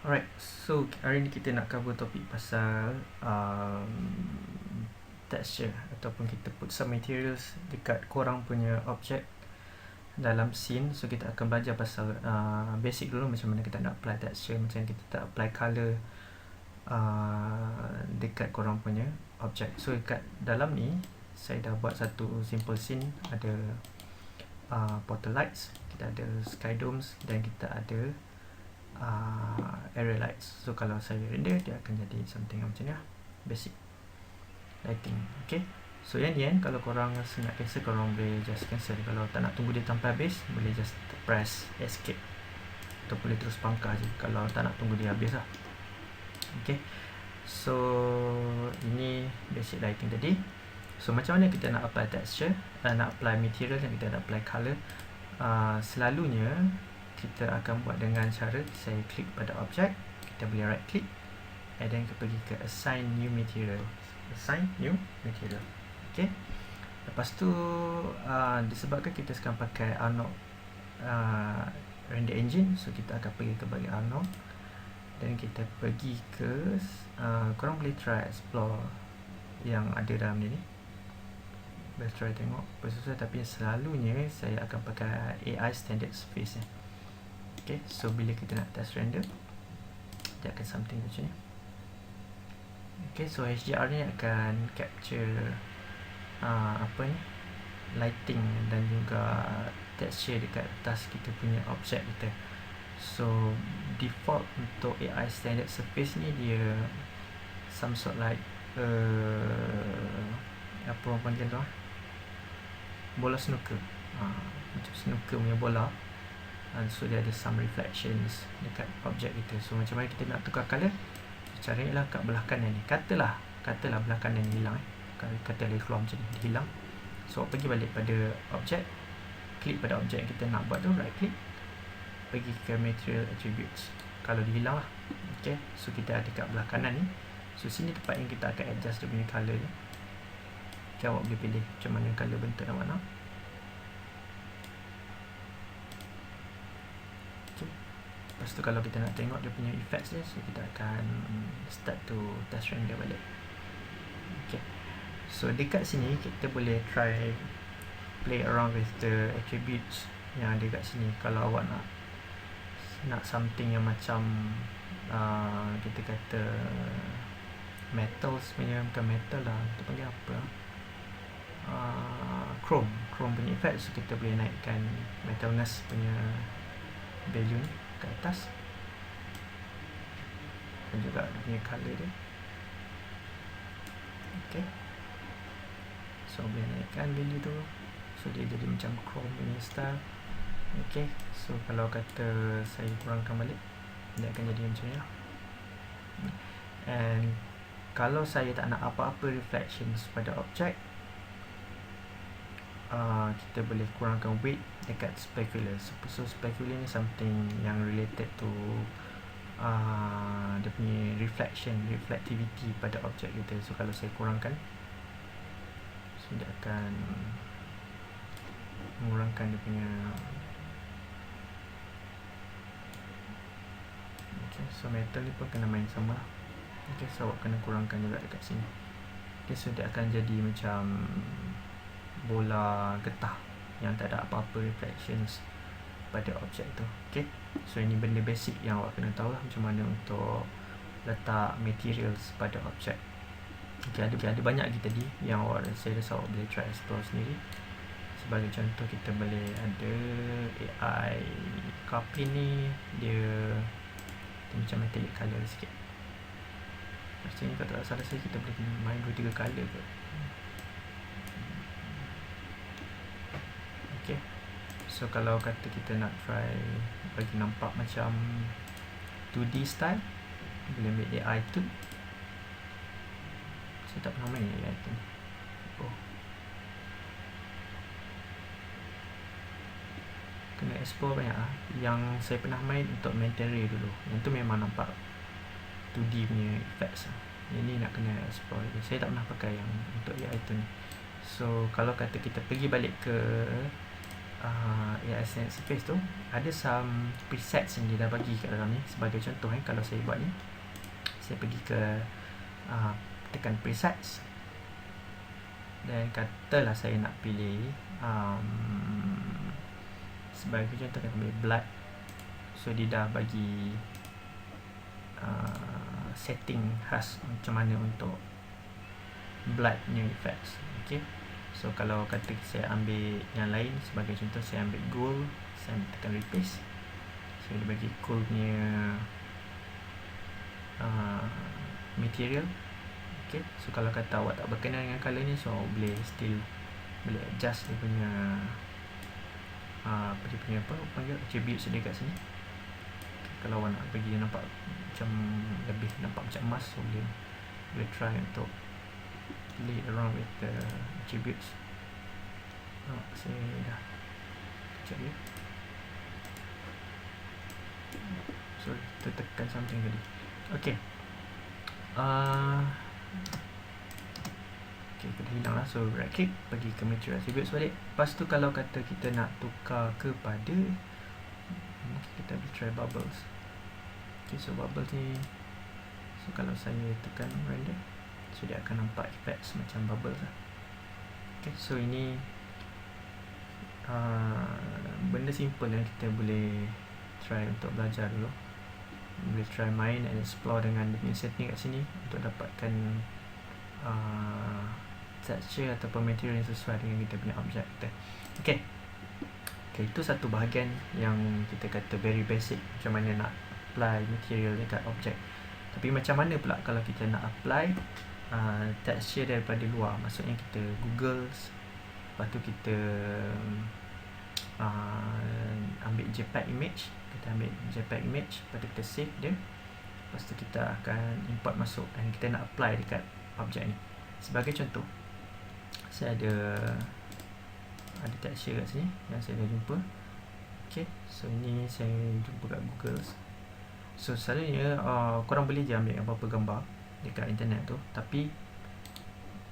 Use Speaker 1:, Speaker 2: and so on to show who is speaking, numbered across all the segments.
Speaker 1: Alright, so hari ni kita nak cover topik pasal texture ataupun kita put some materials dekat korang punya object dalam scene. So kita akan belajar pasal basic dulu, macam mana kita nak apply texture, macam mana kita tak apply colour dekat korang punya object. So dekat dalam ni saya dah buat satu simple scene. Ada portal lights, kita ada sky domes, dan kita ada area lights. So kalau saya render, dia akan jadi something macam ni lah, basic lighting. Okay, so yang ni kalau korang rasa nak cancel, korang boleh just cancel. Kalau tak nak tunggu dia sampai habis, boleh just press escape, atau boleh terus pangkah je kalau tak nak tunggu dia habis lah. Okay, so ini basic lighting tadi. So macam mana kita nak apply texture, nak apply material, dan kita nak apply colour. Selalunya kita akan buat dengan cara saya klik pada objek, kita boleh right click, and then kita pergi ke assign new material, assign new material. Okay, lepas tu disebabkan kita sekarang pakai Arnold render engine, so kita akan pergi ke bahagian Arnold, dan kita pergi ke korang boleh try explore yang ada dalam ni. Boleh try tengok apa-apa, tapi selalunya saya akan pakai AI standard surface. Okay, so bila kita nak test render, dia akan something macam ni. Okay, so HDR ni akan capture apa ni, lighting dan juga texture dekat atas kita punya objek kita. So default untuk AI standard surface ni dia some sort like apa orang panggil tu, bola snooker, macam snooker punya bola. So dia ada some reflections dekat objek kita. So macam mana kita nak tukar colour? Caranya lah kat belah kanan ni. Katalah belah kanan ni hilang, kata dia keluar macam ni, dia hilang. So pergi balik pada objek, klik pada objek yang kita nak buat tu, right click, pergi ke material attributes. Kalau dia hilang lah. Okay, so kita ada kat belah kanan ni. So sini tempat yang kita akan adjust dia punya colour ni. Okay, awak boleh pilih macam mana colour bentuk yang mana. Lepas tu kalau kita nak tengok dia punya effects dia, so kita akan start to test render balik. Okay, so dekat sini kita boleh try play around with the attributes yang ada kat sini. Kalau awak nak something yang macam kita kata metals punya, bukan metal lah, kita panggil apa, chrome punya effect. So kita boleh naikkan metalness punya value ni ke atas, dan juga dia punya colour dia. Okay, so boleh naikkan value tu, so dia jadi macam chrome punya style. Okay, so kalau kata saya kurangkan balik, dia akan jadi macam ni lah. And kalau saya tak nak apa-apa reflections pada objek, kita boleh kurangkan weight dekat specular. So specular ni something yang related to dia punya reflectivity pada objek kita. So kalau saya kurangkan, so dia akan mengurangkan dia punya. Okay, so metal ni pun kena main sama lah. Okay, so awak kena kurangkan juga dekat sini. Okay, so dia akan jadi macam bola getah yang tak ada apa-apa reflections pada objek tu. Okay, so ini benda basic yang awak kena tahu lah, macam mana untuk letak materials pada objek. Okay, ada banyak lagi tadi yang saya rasa awak boleh try explore sendiri. Sebagai contoh, kita boleh ada AI copy ni, dia macam metallic colour sikit. Maksudnya kalau tak salah saya, kita boleh main 2-3 colour ke. Okay, so kalau kata kita nak try bagi nampak macam 2D style, boleh ambil AI tu. Saya tak pernah main AI tu. Kena explore banyak lah. Yang saya pernah main untuk Mental Ray dulu, yang tu memang nampak 2D punya effects lah. Yang ni nak kena explore lagi. Saya tak pernah pakai yang untuk AI tu ni. So kalau kata kita pergi balik ke AirSense Surface tu ada some presets yang dia dah bagi kat dalam ni. Sebagai contoh kalau saya buat ni, saya pergi ke tekan presets, dan katalah saya nak pilih sebagai contoh kita ambil blood. So dia dah bagi setting khas macam mana untuk blood new effects. Okay, so kalau kata saya ambil yang lain, sebagai contoh saya ambil gold, saya tekan replace, so dia bagi gold punya material. Okay, so kalau kata awak tak berkenan dengan colour ni, so boleh boleh adjust dia punya panggil attributes dia kat sini. Okay, kalau awak nak bagi dia nampak macam lebih nampak macam emas, so boleh try untuk play around with the attributes. Saya dah kejap ya. So kita tekan something tadi. Okay, kita hilang lah. So right click, pergi ke material attributes balik. Lepas tu kalau kata kita nak tukar kepada kita try bubbles. Okay, so bubbles ni, so kalau saya tekan render, so dia akan nampak effects macam bubbles lah. Okay, so ini benda simple yang kita boleh try untuk belajar dulu. Boleh try main and explore dengan dia punya setting kat sini untuk dapatkan texture ataupun material yang sesuai dengan kita punya objek kita. Okay, itu satu bahagian yang kita kata very basic, macam mana nak apply material dekat objek. Tapi macam mana pula kalau kita nak apply texture daripada luar? Maksudnya kita Google, lepas tu kita ambil JPEG image, lepas tu kita save dia, lepas tu kita akan import masuk dan kita nak apply dekat objek ni. Sebagai contoh, saya ada texture kat sini yang saya dah jumpa. Okay, so ini saya jumpa kat Google. So selalunya korang boleh je ambil apa-apa gambar dekat internet tu, tapi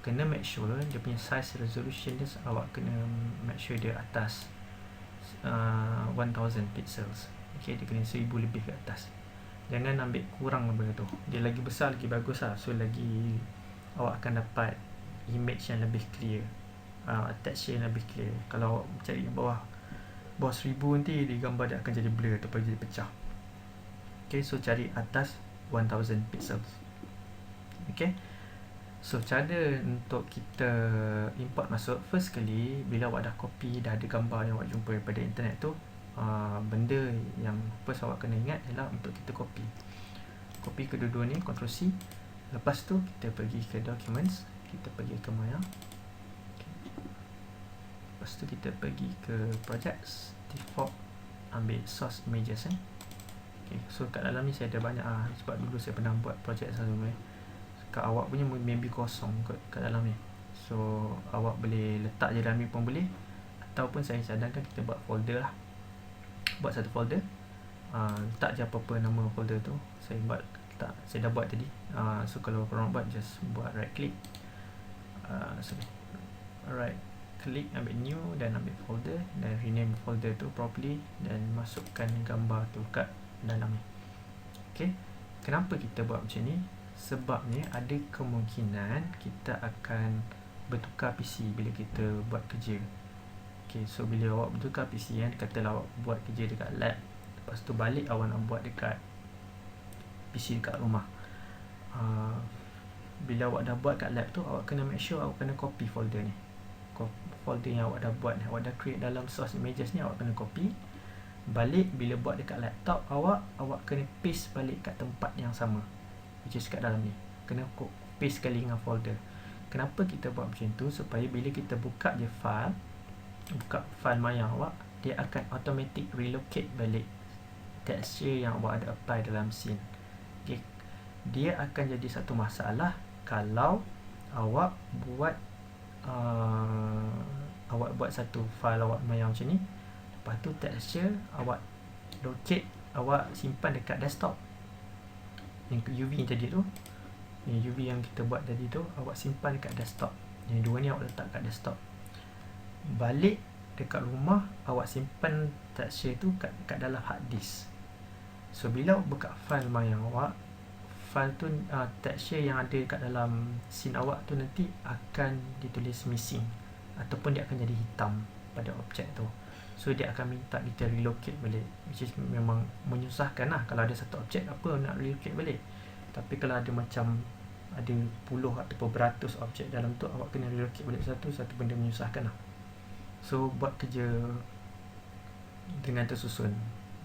Speaker 1: kena make sure dia punya size resolution dia, awak kena make sure dia atas 1000 pixels. Okay, dia kena 1000 lebih ke atas. Jangan ambil kurang daripada tu. Dia lagi besar lagi bagus lah. So lagi awak akan dapat image yang lebih clear, texture yang lebih clear. Kalau awak cari bawah 1000 nanti di gambar dia akan jadi blur ataupun jadi pecah. Okay, so cari atas 1000 pixels. Okay, so cara untuk kita import masuk, first kali bila awak dah copy, dah ada gambar yang awak jumpa daripada internet tu, benda yang first awak kena ingat ialah untuk kita copy kedua-dua ni, Ctrl C. Lepas tu kita pergi ke documents, kita pergi ke Maya. Okay. Lepas tu kita pergi ke projects, default, ambil source images Okay, so kat dalam ni saya ada banyak sebab dulu saya pernah buat projek sebelum ni. Kat awak punya maybe kosong kat dalam ni, so awak boleh letak je dalam ni pun boleh, ataupun saya cadangkan kita buat folder lah. Buat satu folder, letak je apa-apa nama folder tu. Saya dah buat tadi. So kalau korang buat, just buat right click, right click, ambil new dan ambil folder dan rename folder tu properly dan masukkan gambar tu kat dalam ni. Okay, kenapa kita buat macam ni? Sebabnya ada kemungkinan kita akan bertukar PC bila kita buat kerja. Okay, so bila awak bertukar PC katalah awak buat kerja dekat lab, lepas tu balik awak nak buat dekat PC dekat rumah. Bila awak dah buat kat lab tu, awak kena make sure awak kena copy folder ni. Folder yang awak dah buat, awak dah create dalam source images ni, awak kena copy balik. Bila buat dekat laptop awak kena paste balik kat tempat yang sama, which is kat dalam ni. Kena paste sekali dengan folder. Kenapa kita buat macam tu? Supaya bila kita buka je buka file Maya awak, dia akan automatic relocate balik texture yang awak ada apply dalam scene. Okay, dia akan jadi satu masalah kalau awak buat satu file awak Maya macam ni, lepas tu texture awak locate, awak simpan dekat desktop. Yang UV yang tadi tu, yang UV yang kita buat tadi tu, awak simpan dekat desktop. Yang dua ni awak letak kat desktop. Balik dekat rumah, awak simpan texture tu kat dalam hard disk. So bila awak buka file Maya awak, file tu texture yang ada kat dalam scene awak tu nanti akan ditulis missing, ataupun dia akan jadi hitam pada objek tu. So dia akan minta kita relocate balik, which is memang menyusahkan lah kalau ada satu objek, apa nak relocate balik. Tapi kalau ada macam ada puluh ataupun beratus objek dalam tu, awak kena relocate balik satu benda menyusahkan lah. So buat kerja dengan tersusun,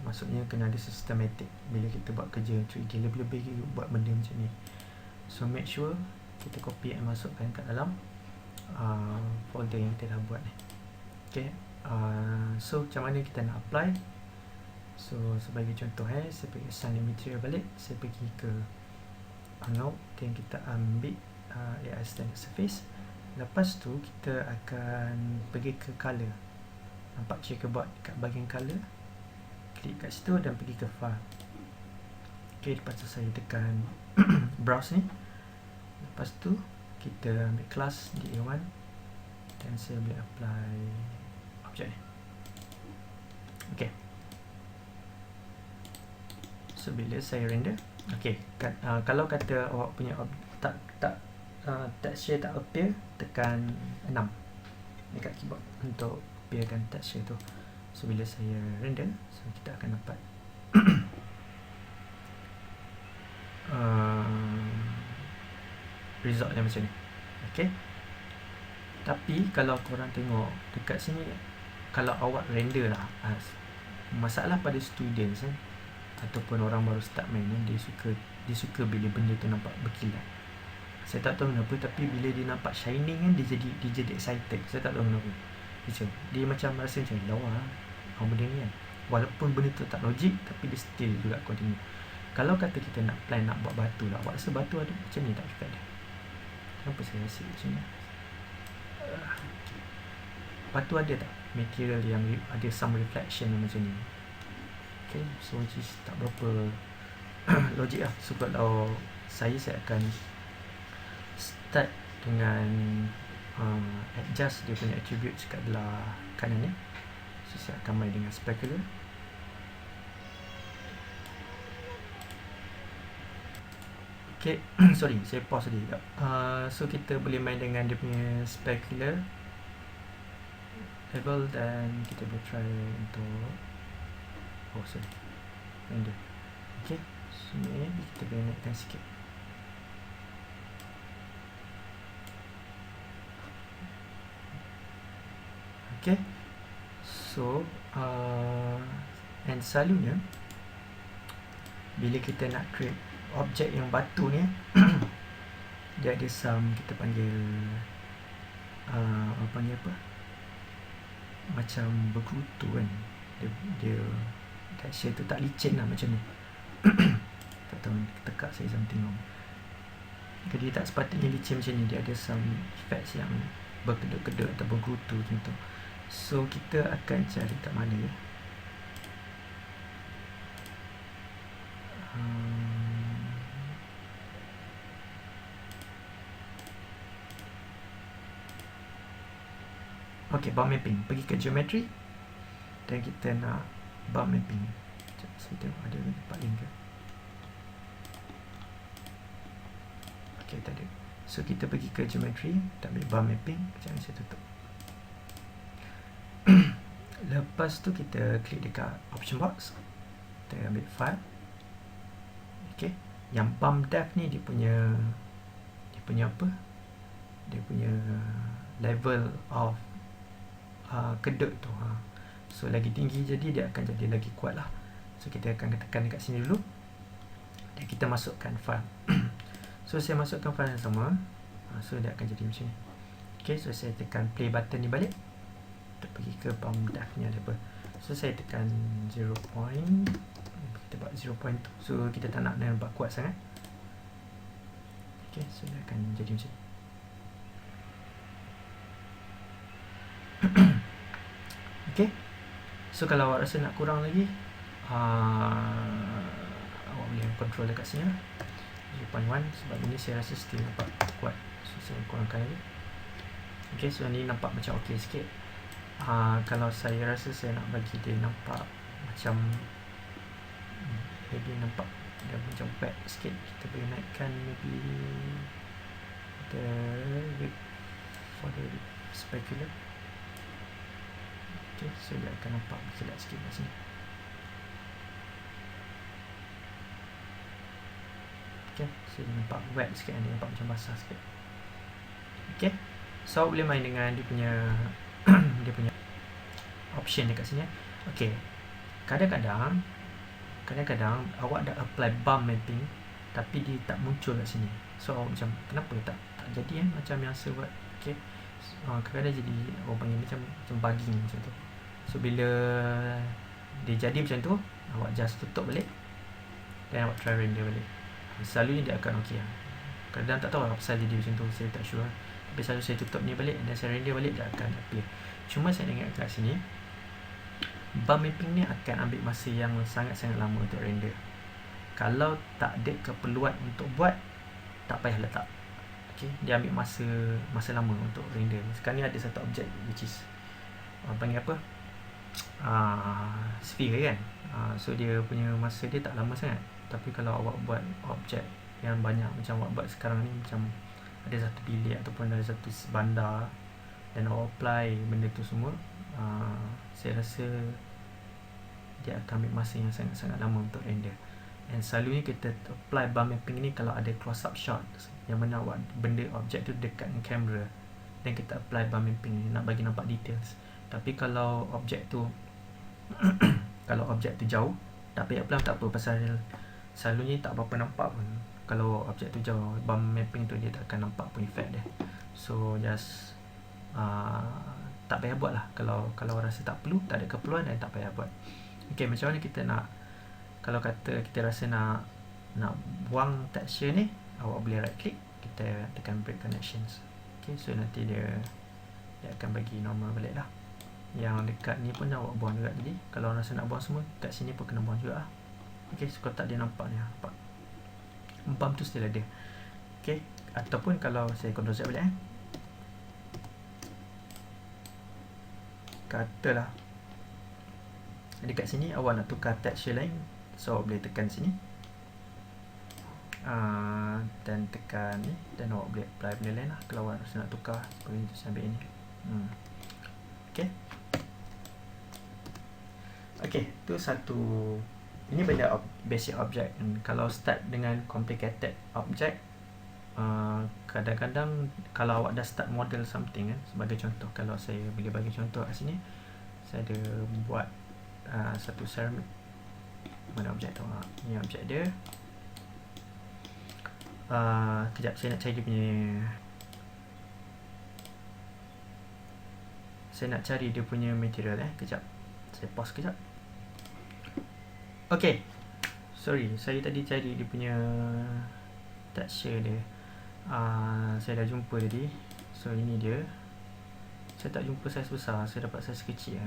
Speaker 1: maksudnya kena ada systematic bila kita buat kerja 3D, lebih-lebih buat benda macam ni. So make sure kita copy and masukkan kat dalam folder yang kita dah buat ni. Okay, so macam mana kita nak apply. So sebagai contoh, saya pergi assign material balik, saya pergi ke Arnold, dan kita ambil AI standard surface. Lepas tu kita akan pergi ke color, nampak checkerboard kat bahagian color, klik kat situ dan pergi ke file. Okay, lepas tu saya tekan browse ni. Lepas tu kita ambil class di A1 dan saya boleh apply objek ni. Okay, so bila saya render, okay, kalau kata awak punya texture tak appear, tekan 6 dekat keyboard untuk appearkan texture tu. So bila saya render, so kita akan dapat result yang macam ni. Okay, tapi kalau korang tengok dekat sini, kalau awak render lah, masalah pada students ataupun orang baru start main, dia suka bila benda tu nampak berkilat. Saya tak tahu kenapa, tapi bila dia nampak shining kan, dia jadi excited. Saya tak tahu kenapa. Dia macam rasa macam lawa benda ni kan. Walaupun benda tu tak logik, tapi dia still juga continue. Kalau kata kita nak plan nak buat batu lah, awak rasa batu ada macam ni tak effect dia? Kenapa saya rasa macam ni? Batu ada tak material yang ada some reflection macam ni? Okay, so which is tak berapa logik lah. So kalau saya akan start dengan adjust dia punya attributes kat belah kanan ni. So saya akan main dengan specular. Okay, sorry, saya pause tadi. So kita boleh main dengan dia punya specular level, dan kita boleh try untuk render. Okay, so maybe kita boleh naikkan sikit. Okay, so and selalunya bila kita nak create objek yang batu ni dia ada some, kita panggil apa, macam berkutu kan. Dia texture tu tak licin lah macam ni. Tak tahu, tekak saya something wrong. Jadi tak sepatutnya licin macam ni, dia ada some effects yang berkedut-kedut atau berkutu macam tu. So kita akan cari kat mana ya. Okay, bar mapping. Pergi ke geometry dan kita nak bar mapping. Saya tengok ada tempat link ke. Okay, tak ada. So kita pergi ke geometry, kita ambil bar mapping. Jangan saya tutup. Lepas tu kita klik dekat option box, kita ambil file. Okay, yang bump depth ni dia punya apa, dia punya level of kedut tu. So lagi tinggi jadi dia akan jadi lagi kuat lah. So kita akan tekan dekat sini dulu dan kita masukkan file. So saya masukkan file yang sama. So dia akan jadi macam ni. Okay, so saya tekan play button ni balik untuk pergi ke bump depth ni ada apa. So saya tekan 0 point, kita buat 0.2. So kita tak nak nampak kuat sangat. Okay, so dia akan jadi macam ni. Okay, so kalau awak rasa nak kurang lagi, awak boleh control dekat sini lah, 0.1, sebab ini saya rasa still nampak kuat. So saya kurangkan lagi. Okay, so ni nampak macam ok sikit. Kalau saya rasa saya nak bagi dia nampak macam maybe nampak dia macam wet sikit, kita boleh naikkan maybe the width for the specular. Okay, so dia akan nampak berkilat sikit kat sini. Okay, so dia nampak wet sikit, dia nampak macam basah sikit. Okay, so boleh main dengan dia punya dia punya option dekat sini. Okay, kadang-kadang awak dah apply bump mapping tapi dia tak muncul kat sini. So macam kenapa tak jadi macam yang saya buat. Okay, kadang-kadang jadi orang panggil macam bugging macam tu. So bila dia jadi macam tu, awak just tutup balik dan awak try render balik. Selalunya dia akan okey. Kadang tak tahu apa pasal jadi macam tu, saya tak sure. Tapi selalu saya tutup ni balik dan saya render balik, dia akan appear. Cuma saya ingat kat sini bump mapping ni akan ambil masa yang sangat-sangat lama untuk render. Kalau tak ada keperluan untuk buat, tak payah letak. Okay, dia ambil masa lama untuk render. Sekarang ni ada satu objek which is panggil apa? Sphere kan. So dia punya masa dia tak lama sangat. Tapi kalau awak buat objek yang banyak macam awak buat sekarang ni, macam ada satu bilik ataupun ada satu bandar dan awak apply benda tu semua, saya rasa dia akan ambil masa yang sangat-sangat lama untuk render. Dan selalunya kita apply bump mapping ni kalau ada close up shot yang mana awak benda objek tu dekat dengan kamera, dan kita apply bump mapping ni nak bagi nampak details. Tapi kalau objek tu kalau objek tu jauh, tak payah apply tak apa, pasal selalunya tak apa-apa nampak pun. Kalau objek tu jauh, bump mapping tu dia tak akan nampak pun effect dia. So just tak payah buat lah. Kalau rasa tak perlu, tak ada keperluan, dan tak payah buat. Okay, macam mana kita nak, kalau kata kita rasa nak buang texture ni, awak boleh right click, kita tekan break connections. Okay, so nanti dia akan bagi normal balik lah. Yang dekat ni pun awak buang juga tadi. Kalau rasa nak buang semua, kat sini pun kena buang juga lah. Okay, so kotak dia nampak ni, nampak bump tu still ada. Okay, ataupun kalau saya Ctrl Z balik katalah dekat sini awak nak tukar texture lain, so awak boleh tekan sini dan tekan ni, dan awak boleh apply benda lain lah. Kalau awak rasa nak tukar seperti itu, saya ambil ini. Okay, tu satu. Ini benda basic object. Kalau start dengan complicated object, kadang-kadang kalau awak dah start model something sebagai contoh, kalau saya boleh bagi contoh kat sini, saya ada buat satu ceramic. Mana objek tu? Ni objek dia. Kejap, saya nak cari dia punya, saya nak cari dia punya material kejap, saya pause kejap. Okay, sorry, saya tadi cari dia punya texture dia. Saya dah jumpa tadi. So ini dia. Saya tak jumpa saiz besar, saya dapat saiz kecil.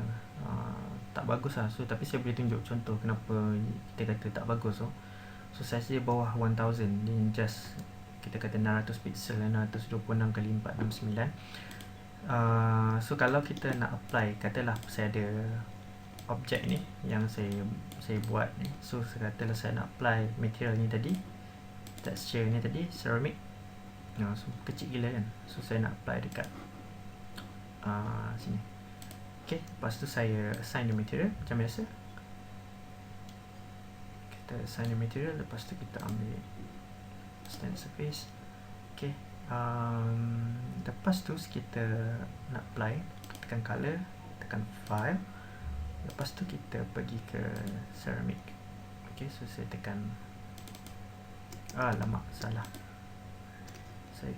Speaker 1: Tak bagus lah. So tapi saya boleh tunjuk contoh kenapa kita kata tak bagus. So saiz dia bawah 1000. Dia just kita kata 600 pixel, 626x469. So kalau kita nak apply, katalah saya ada objek ni yang saya buat ni. So saya katalah saya nak apply material ni tadi, texture ni tadi, ceramic. So kecil gila kan. So saya nak apply dekat sini. Okay, lepas tu saya assign the material macam biasa. Kita assign the material, lepas tu kita ambil stand surface. Okay, lepas tu kita nak apply, tekan color, tekan file, lepas tu kita pergi ke ceramic. Okay, so saya tekan, alamak, salah, saya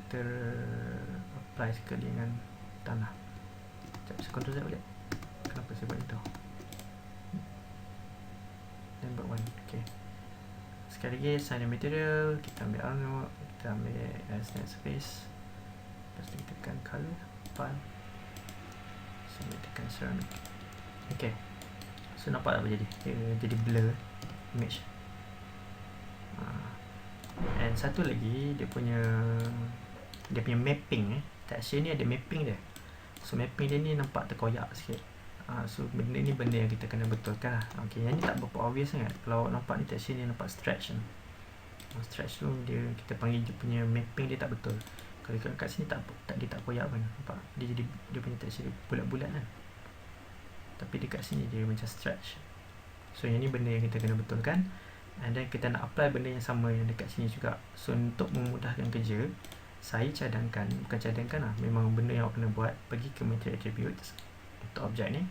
Speaker 1: apply sekali dengan tanah. Sekejap, saya Ctrl Z balik. Kenapa saya buat itu? Number 1. Okay, sekali lagi assign the material, kita ambil Arnold, kita ambil stand surface, lepas tu kita tekan color, file, saya tekan ceramic. Okay, so nampak apa jadi? Jadi blur image. And satu lagi, dia punya mapping texture ni ada mapping dia. So mapping dia ni nampak terkoyak sikit. So benda ni benda yang kita kena betulkan lah. Okay, yang ni tak berapa obvious sangat. Kalau nampak ni tekstur ni nampak stretch ni. Stretch tu dia, kita panggil dia punya mapping dia tak betul. Kalau kat sini dia tak koyak pun. Nampak? Dia jadi dia punya tekstur bulat-bulat kan. Tapi dekat sini dia macam stretch. So yang ni benda yang kita kena betulkan. And then kita nak apply benda yang sama yang dekat sini juga. So untuk memudahkan kerja, saya cadangkan, bukan cadangkan lah, memang benda yang awak kena buat, pergi ke material attributes untuk objek ni.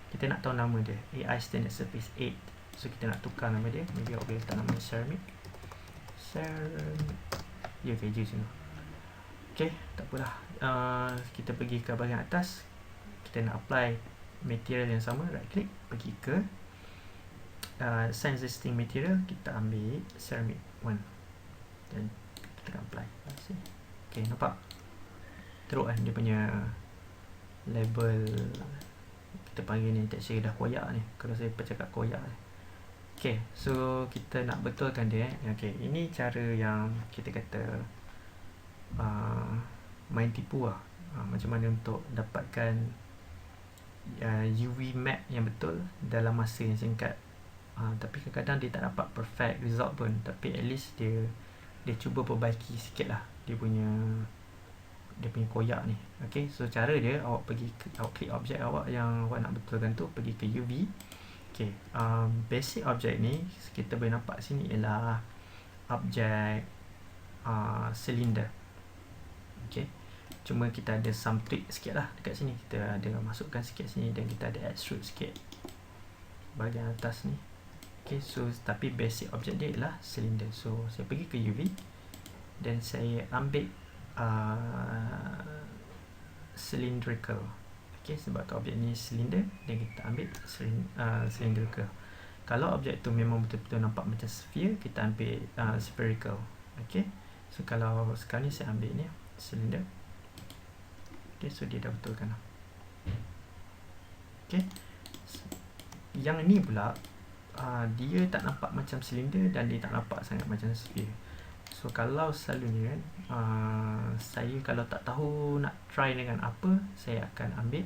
Speaker 1: Kita nak tahu nama dia, AI Standard Surface 8. So kita nak tukar nama dia. Maybe awak boleh letak nama ceramic. Ya, kerja sini. Okay, tak apalah. Kita pergi ke bahagian atas. Kita nak apply material yang sama, right click, pergi ke Assign Existing Material. Kita ambil ceramic 1 dan kita tekan apply. Okay, nampak teruk kan dia punya label. Kita panggil ni tekstur dah koyak ni, kalau saya bercakap koyak ni. Okay, so kita nak betulkan dia. Okay, ini cara yang kita kata main tipu lah. Macam mana untuk dapatkan UV map yang betul dalam masa yang singkat. Tapi kadang-kadang dia tak dapat perfect result pun. Tapi at least dia cuba perbaiki sikit lah dia punya koyak ni. Okay, so cara dia, awak klik objek awak yang awak nak betulkan tu, pergi ke UV. Okay, basic objek ni kita boleh nampak sini ialah objek cylinder. Okay, cuma kita ada some tweak sikit lah dekat sini. Kita ada masukkan sikit sini dan kita ada extrude sikit bahagian atas ni. Okay, so tapi basic objek dia ialah cylinder. So saya pergi ke UV dan saya ambil cylindrical. Okay, sebab objek ni cylinder dan kita ambil cylindrical. Kalau objek tu memang betul-betul nampak macam sphere, kita ambil spherical. Okay, so kalau sekarang ni saya ambil ni cylinder. Okay, so dia dah betulkan. Okay, yang ni pula dia tak nampak macam silinder dan dia tak nampak sangat macam sphere. So kalau selalunya kan, saya kalau tak tahu nak try dengan apa, saya akan ambil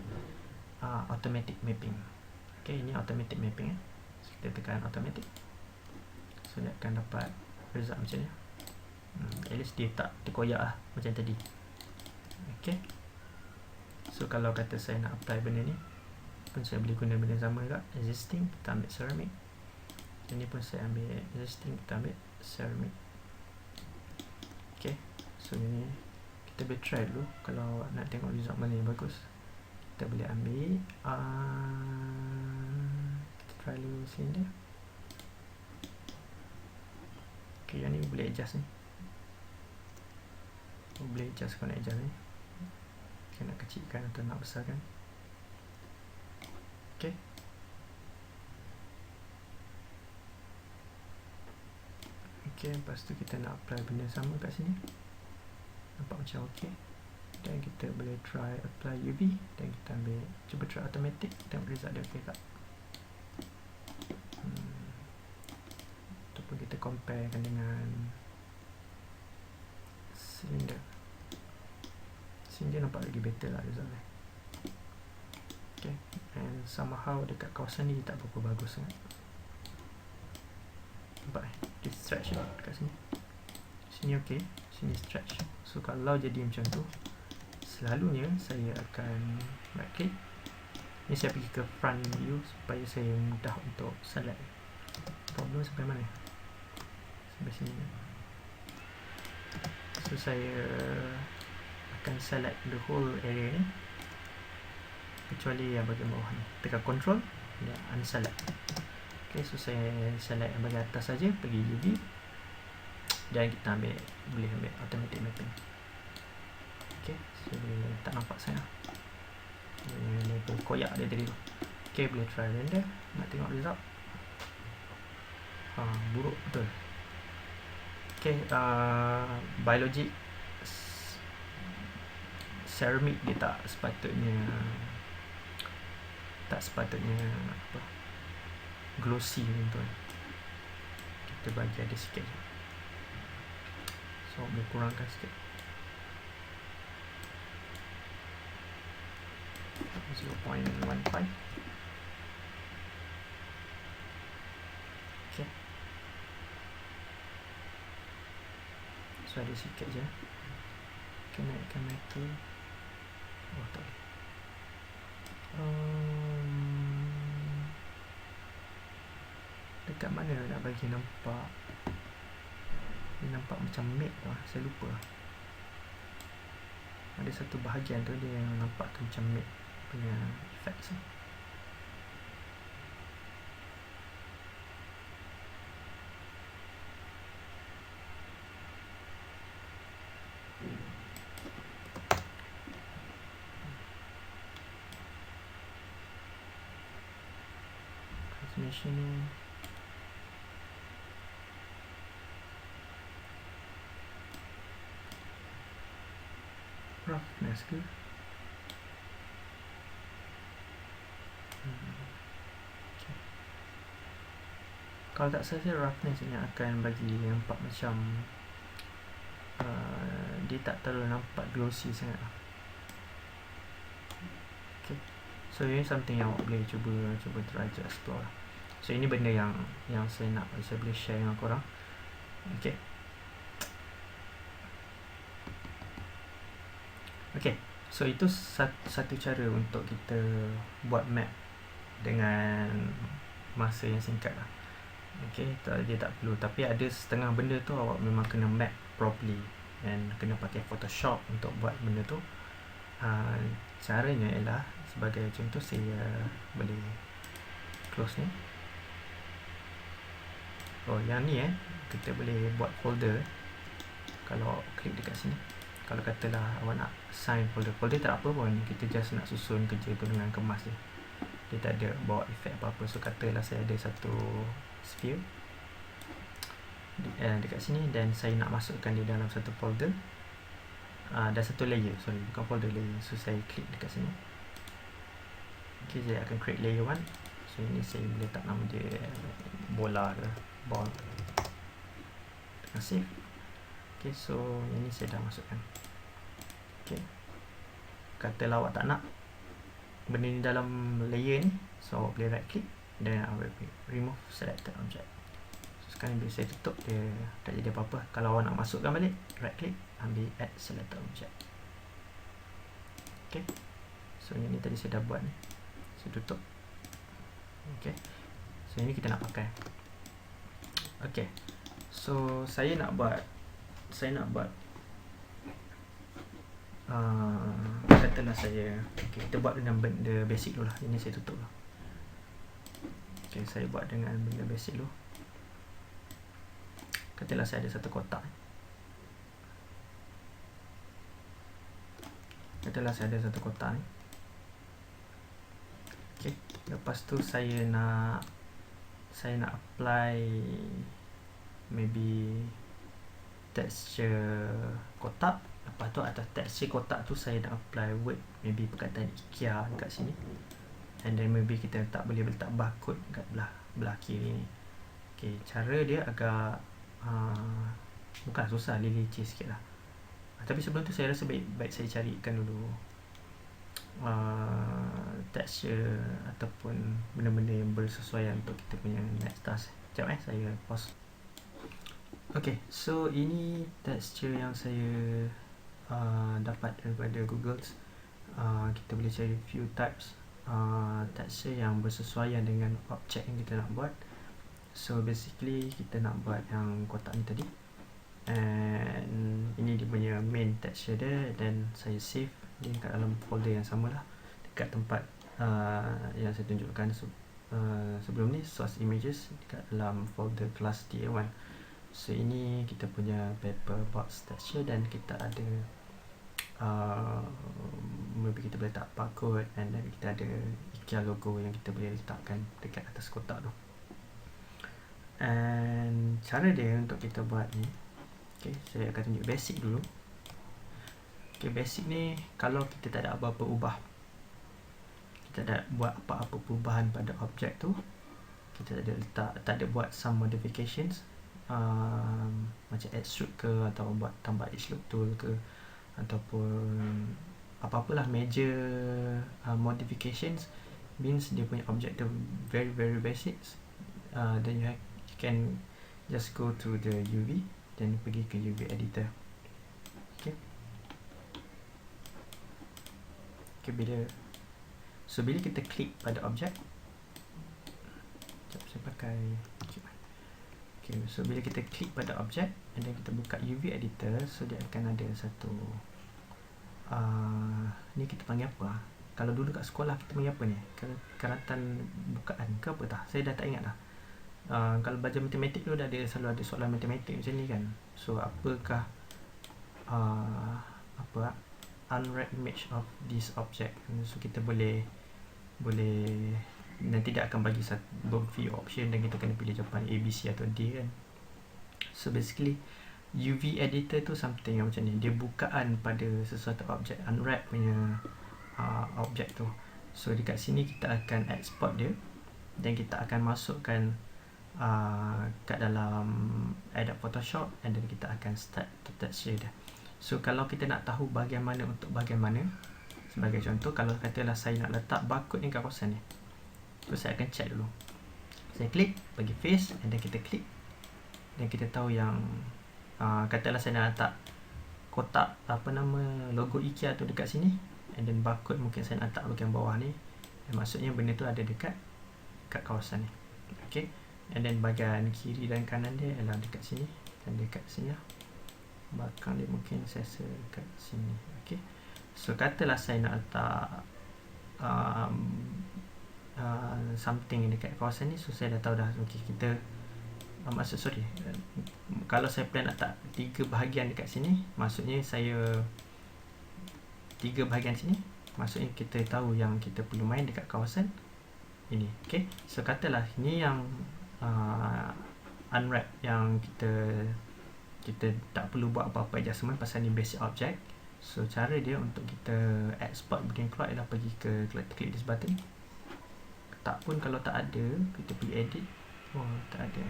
Speaker 1: automatic mapping. Okay, ini automatic mapping. So kita tekan automatic, so dia akan dapat result macam ni. At least dia tak terkoyak lah macam tadi. Okay, so kalau kata saya nak apply benda ni pun saya boleh guna benda sama juga. Existing, kita ambil ceramic. Ini pun saya ambil existing, kita ambil ceramic. Okay, so ni kita boleh try dulu. Kalau nak tengok result mana yang bagus, kita boleh ambil kita try dulu cylinder. Okay, yang ni boleh adjust ni. Boleh adjust kalau nak adjust ni. Okay, nak kecilkan atau nak besarkan. Okay, okay, lepas tu kita nak apply benda sama kat sini. Nampak macam ok. Dan kita boleh try apply UV. Dan kita ambil, cuba try automatic. Tengok result dia ok tak. Ataupun kita comparekan dengan cylinder. Cylinder nampak lagi better lah result dia. Okay, and somehow dekat kawasan ni tak berapa bagus sangat. Nampak dia stretch dekat sini. Sini ok, sini stretch. So kalau jadi macam tu, selalunya saya akan right click. Ni saya pergi ke front view supaya saya mudah untuk select. Problem sampai mana? Sampai sini. So saya akan select the whole area ni, kecuali yang bahagian bawah ni. Tekan control dan unselect. Okay, so saya select yang bahagian atas saja, pergi UV dan kita boleh ambil automatic mapping. Okay, so tak nampak sangat level koyak dia tadi tu. Okay, boleh try render. Nak tengok result. Buruk betul. Okay, biologic ceramic dia tak sepatutnya apa, glossy macam tu. Kita bagi ada sikit, so boleh kurangkan sikit. 0.15. So ada sikit je. Okay, naikkan metal. Oh tak boleh. Dekat mana nak bagi nampak? Dia nampak macam matte lah, saya lupa. Ada satu bahagian tu dia yang nampak tu macam matte punya effects ni. Transmission ni roughness ke? Okay. Kalau tak salah roughness ni akan bagi nampak macam dia tak terlalu nampak glossy sangat lah. Okay. So ini something yang awak boleh cuba teraja explore lah. So ini benda yang saya boleh share dengan korang. Okay. Okay, so itu satu cara untuk kita buat map dengan masa yang singkat lah. Okay, dia tak perlu. Tapi ada setengah benda tu awak memang kena map properly and kena pakai Photoshop untuk buat benda tu. Caranya ialah, sebagai contoh, saya boleh close ni. Oh, yang ni kita boleh buat folder. Kalau klik dekat sini, kalau katalah awak nak assign folder tak apa pun, kita just nak susun kerja tu dengan kemas je. Dia tak ada bawa efek apa-apa. So katalah saya ada satu sphere dekat sini, dan saya nak masukkan dia dalam satu folder, dan satu layer, bukan folder, layer. So saya klik dekat sini. Okay, saya akan create layer 1. So ini saya boleh tak nama dia bola ke ball. Terima kasih. Okay, so yang ni saya dah masukkan. Okay, katalah awak tak nak benda ni dalam layer ni, so awak boleh right click dan awak remove selected object. So sekarang bila saya tutup, dia tak jadi apa-apa. Kalau awak nak masukkan balik, right click, ambil add selected object. Okay, so yang ni tadi saya dah buat ni, saya tutup. Okay, so ini kita nak pakai. Okay, so saya nak buat katalah saya, okay, kita buat dengan benda basic dulu lah. Ini saya tutup lah. Okay, saya buat dengan benda basic dulu. Katalah saya ada satu kotak. Ni. Okay, lepas tu saya nak apply maybe texture kotak. Lepas tu atas texture kotak tu saya nak apply word, maybe perkataan IKEA dekat sini. And then maybe kita boleh letak barcode kat belah kiri ni. Okay, cara dia agak bukan susah, licin sikit lah. Tapi sebelum tu saya rasa baik saya carikan dulu texture ataupun benda-benda yang bersesuaian untuk kita punya next task. Sekejap saya pause. Okay, so ini texture yang saya dapat daripada Google. Kita boleh cari few types texture yang bersesuaian dengan objek yang kita nak buat. So basically kita nak buat yang kotak ni tadi, and ini dia punya main texture dia, dan saya save dia kat dalam folder yang sama lah, dekat tempat yang saya tunjukkan sebelum ni, source images, dekat dalam folder class DA1. So ini kita punya paper box texture, dan kita ada maybe kita boleh letak barcode, and then kita ada IKEA logo yang kita boleh letakkan dekat atas kotak tu. And cara dia untuk kita buat ni, okay, saya akan tunjuk basic dulu. Okay, basic ni kalau kita tak ada apa-apa ubah, kita tak buat apa-apa perubahan pada objek tu, kita tak ada buat some modifications, macam extrude ke, atau buat tambah edge loop tool ke, ataupun apa-apalah major modifications, means dia punya objek tu very very basic. Then you can just go to the UV, dan pergi ke UV editor. Okay. Okay, bila kita klik pada objek, saya pakai okay, so bila kita klik pada objek and then kita buka UV editor, so dia akan ada satu ni kita panggil apa? Kalau dulu kat sekolah kita panggil apa ni? Keratan bukaan ke apa tak? Saya dah tak ingat dah. Kalau belajar matematik tu selalu ada soalan matematik macam ni kan. So apakah unwrap image of this object? So kita boleh nanti dia akan bagi satu few option dan kita kena pilih jawapan A, B, C atau D kan. So basically UV editor tu something yang macam ni, dia bukaan pada sesuatu objek, unwrap punya objek tu. So dekat sini kita akan export dia dan kita akan masukkan kat dalam Adobe Photoshop and then kita akan start to texture dia. So kalau kita nak tahu bagaimana untuk bagaimana, sebagai contoh, kalau katalah saya nak letak barcode ni kat kawasan ni, so saya akan check dulu. Saya klik, bagi face and then kita klik dan kita tahu yang katalah saya nak letak kotak logo IKEA tu dekat sini and then barcode mungkin saya nak letak bahagian bawah ni, dan maksudnya benda tu ada dekat kawasan ni. Okay, and then bahagian kiri dan kanan dia adalah dekat sini dan dekat sini lah. Belakang dia mungkin saya dekat sini. Okay, so katalah saya nak letak something dekat kawasan ni, so saya dah tahu dah. Okay, kita kalau saya plan letak 3 bahagian dekat sini, maksudnya saya 3 bahagian sini, maksudnya kita tahu yang kita perlu main dekat kawasan ini. Okay, so katalah ini yang unwrap, yang kita tak perlu buat apa-apa adjustment pasal ni basic object. So cara dia untuk kita export bagian keluar ialah pergi ke klik this button. Tak pun kalau tak ada, kita pergi edit. Oh, tak ada.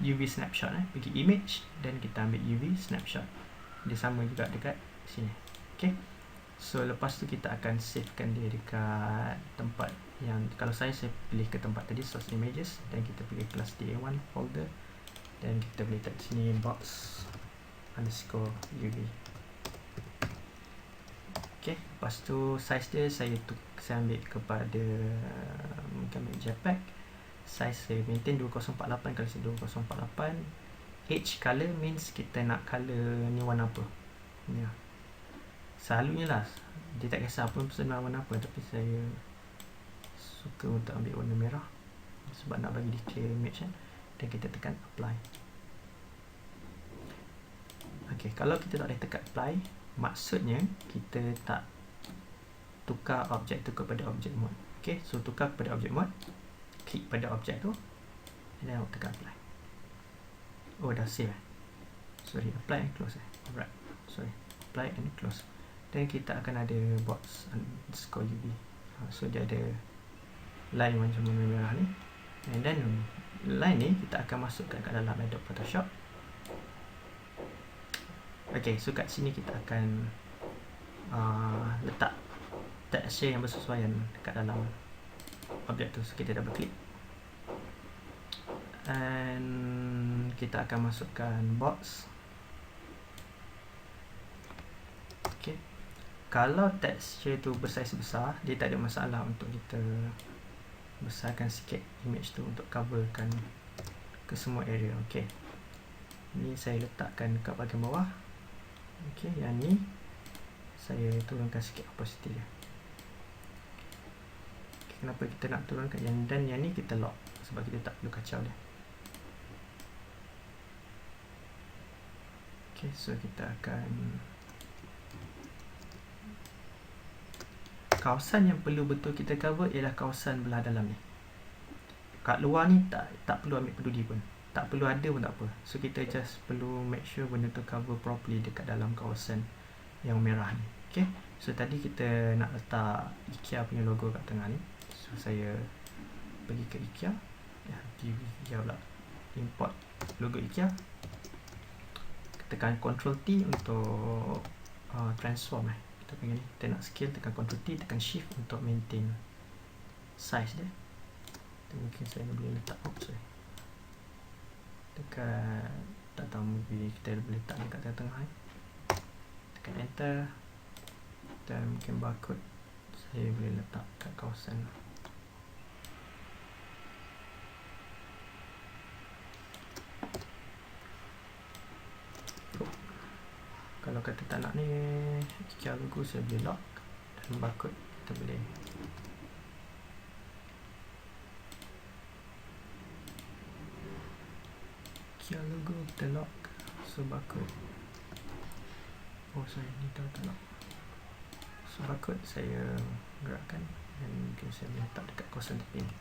Speaker 1: UV snapshot, pergi image dan kita ambil UV snapshot. Dia sama juga dekat sini. Okay, so lepas tu kita akan savekan dia dekat tempat yang, kalau saya pilih ke tempat tadi, source images, dan kita pilih kelas DA1 folder dan kita boleh type sini box_UV. Okay, lepas tu size dia saya ambil kepada mungkin ambil JPEG. Size saya maintain 2048x2048. H color means kita nak color ni warna apa ya. Selalunya lah dia tak kisah pun pesan warna apa, tapi saya suka untuk ambil warna merah sebab nak bagi dia clear image kan. Dan kita tekan apply. Ok, kalau kita tak boleh tekan apply, maksudnya kita tak tukar objek tu kepada objek mode. Ok, so tukar kepada objek mode, klik pada objek tu dan tekan apply. Oh, dah save sorry, apply and close alright, sorry, apply and close. Dan kita akan ada box_UV. So dia ada line macam warna merah ni, and then line ni kita akan masukkan kat dalam Adobe Photoshop. Ok, so kat sini kita akan letak texture yang bersesuaian kat dalam objek tu. So kita double click and kita akan masukkan box. Ok, kalau texture tu bersaiz besar, dia tak ada masalah untuk kita besarkan sikit image tu untuk coverkan ke semua area. Ok, ni saya letakkan kat bahagian bawah. Ok, yang ni saya turunkan sikit opacity dia. Okay, kenapa kita nak turunkan dan yang ni kita lock sebab kita tak perlu kacau dia. Ok, so kita akan, kawasan yang perlu betul kita cover ialah kawasan belah dalam ni. Kat luar ni tak perlu ambil peduli pun, tak perlu ada pun tak apa. So kita just perlu make sure benda tu cover properly dekat dalam kawasan yang merah ni. Ok, so tadi kita nak letak IKEA punya logo kat tengah ni. So saya pergi ke IKEA, IKEA pula, import logo IKEA, tekan Ctrl T untuk transform kita panggil ni. Kita nak scale, tekan Ctrl T, tekan Shift untuk maintain size dia. Mungkin saya boleh letak dekat, tak tahu, maybe kita boleh letak dekat tengah-tengah. Tekan enter, dan mungkin barcode saya boleh letak kat kawasan. Kalau kata tak nak ni, QR logo saya boleh lock, dan barcode kita boleh QR logo kita lock. So barcode, ni tak lock. So barcode saya gerakkan, dan mungkin saya boleh letak dekat kawasan tepi ni.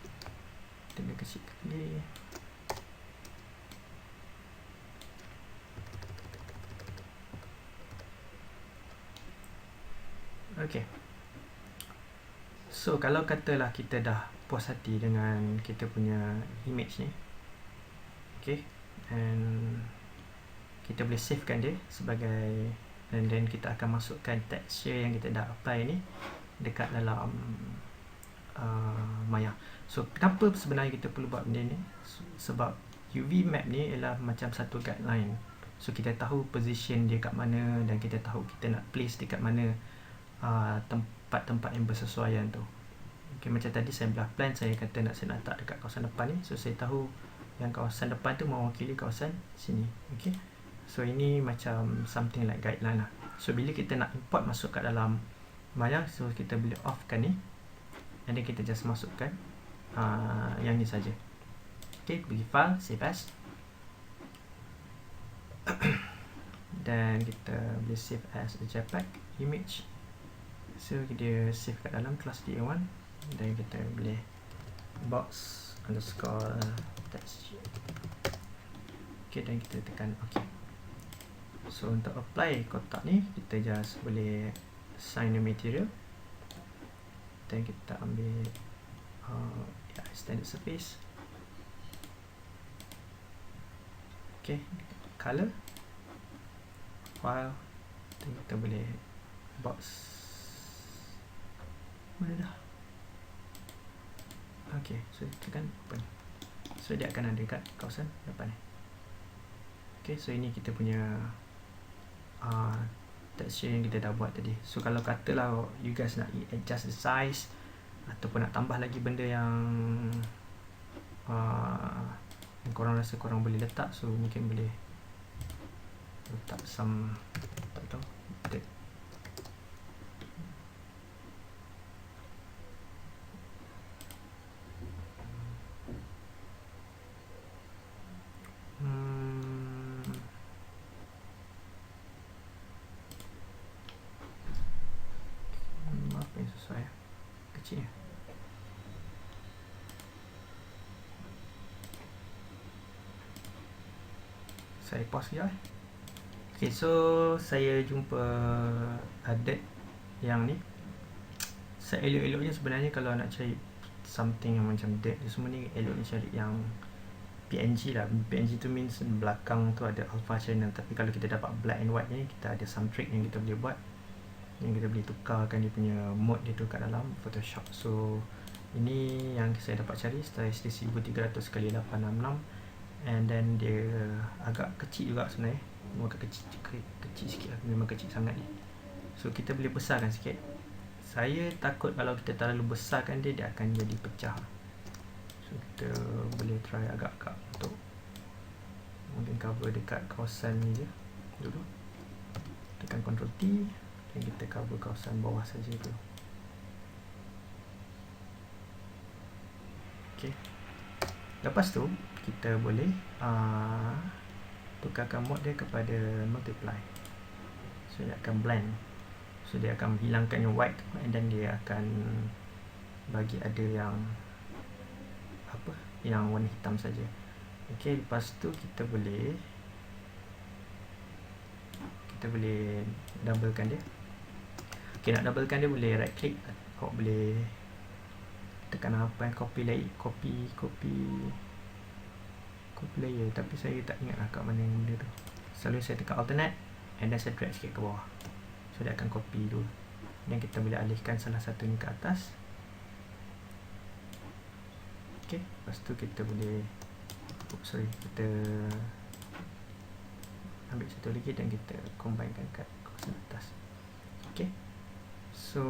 Speaker 1: Kita boleh kecil kali. Okay. So kalau katalah kita dah puas hati dengan kita punya image ni, okay, and kita boleh savekan dia sebagai, and then kita akan masukkan texture yang kita dah apply ni dekat dalam Maya. So kenapa sebenarnya kita perlu buat benda ni? Sebab UV map ni ialah macam satu guideline. So kita tahu position dia kat mana, dan kita tahu kita nak place dekat mana tempat-tempat yang bersesuaian tu. Okay, macam tadi saya belah plan, saya kata saya nak letak dekat kawasan depan ni. So saya tahu yang kawasan depan tu mewakili kawasan sini. Okay, so ini macam something like guideline lah. So bila kita nak import masuk kat dalam Maya, so kita boleh off kan ni, and then kita just masukkan yang ni saja. Okay, pergi file, save as, dan kita boleh save as a JPEG image. So dia save kat dalam kelas DA1, dan kita boleh box underscore texture. Okay, dan kita tekan OK. So untuk apply kotak ni, kita just boleh assign the material, dan kita ambil standard surface. Okay, color, file, dan kita boleh box. Mana dah? Okay, so tekan open. So dia akan ada kat kawasan depan ni. Okay, so ini kita punya texture yang kita dah buat tadi. So kalau katalah you guys nak adjust the size, ataupun nak tambah lagi benda yang korang rasa korang boleh letak, so mungkin boleh letak some, tak tahu, apa yang sesuai kecil. Saya pause sekejap. Okay, so saya jumpa added yang ni. Saya elok-eloknya sebenarnya kalau nak cari something yang macam dirt semua ni, eloknya cari yang PNG lah. PNG tu means belakang tu ada alpha channel. Tapi kalau kita dapat black and white ni, kita ada some trick yang kita boleh buat, yang kita boleh tukarkan dia punya mode dia tu kat dalam Photoshop. So ini yang saya dapat cari, size dia 1300x866, and then dia agak kecil juga sebenarnya, agak kecil sikit lah, memang kecil sangat ni. So kita boleh besarkan sikit. Saya takut kalau kita terlalu besarkan dia akan jadi pecah. So kita boleh try agak-agak untuk mungkin cover dekat kawasan ni je dulu. Tekan Ctrl T, dan kita cover kawasan bawah saja tu. Okay. Lepas tu kita boleh tukarkan mode dia kepada multiply. So dia akan blend. So dia akan hilangkan yang white, and then dia akan bagi ada yang apa, yang warna hitam saja. Okay, lepas tu kita boleh doublekan dia. Okay, nak doublekan dia boleh right click, awak boleh tekan apa yang copy layer, tapi saya tak ingat lah kat mana yang benda tu. Selalu saya tekan alternate, and then saya drag sikit ke bawah, so dia akan copy dulu, dan kita boleh alihkan salah satu ni ke atas. Okay, lepas tu kita boleh kita ambil satu lagi dan kita combinekan kat kawasan atas. Okay, so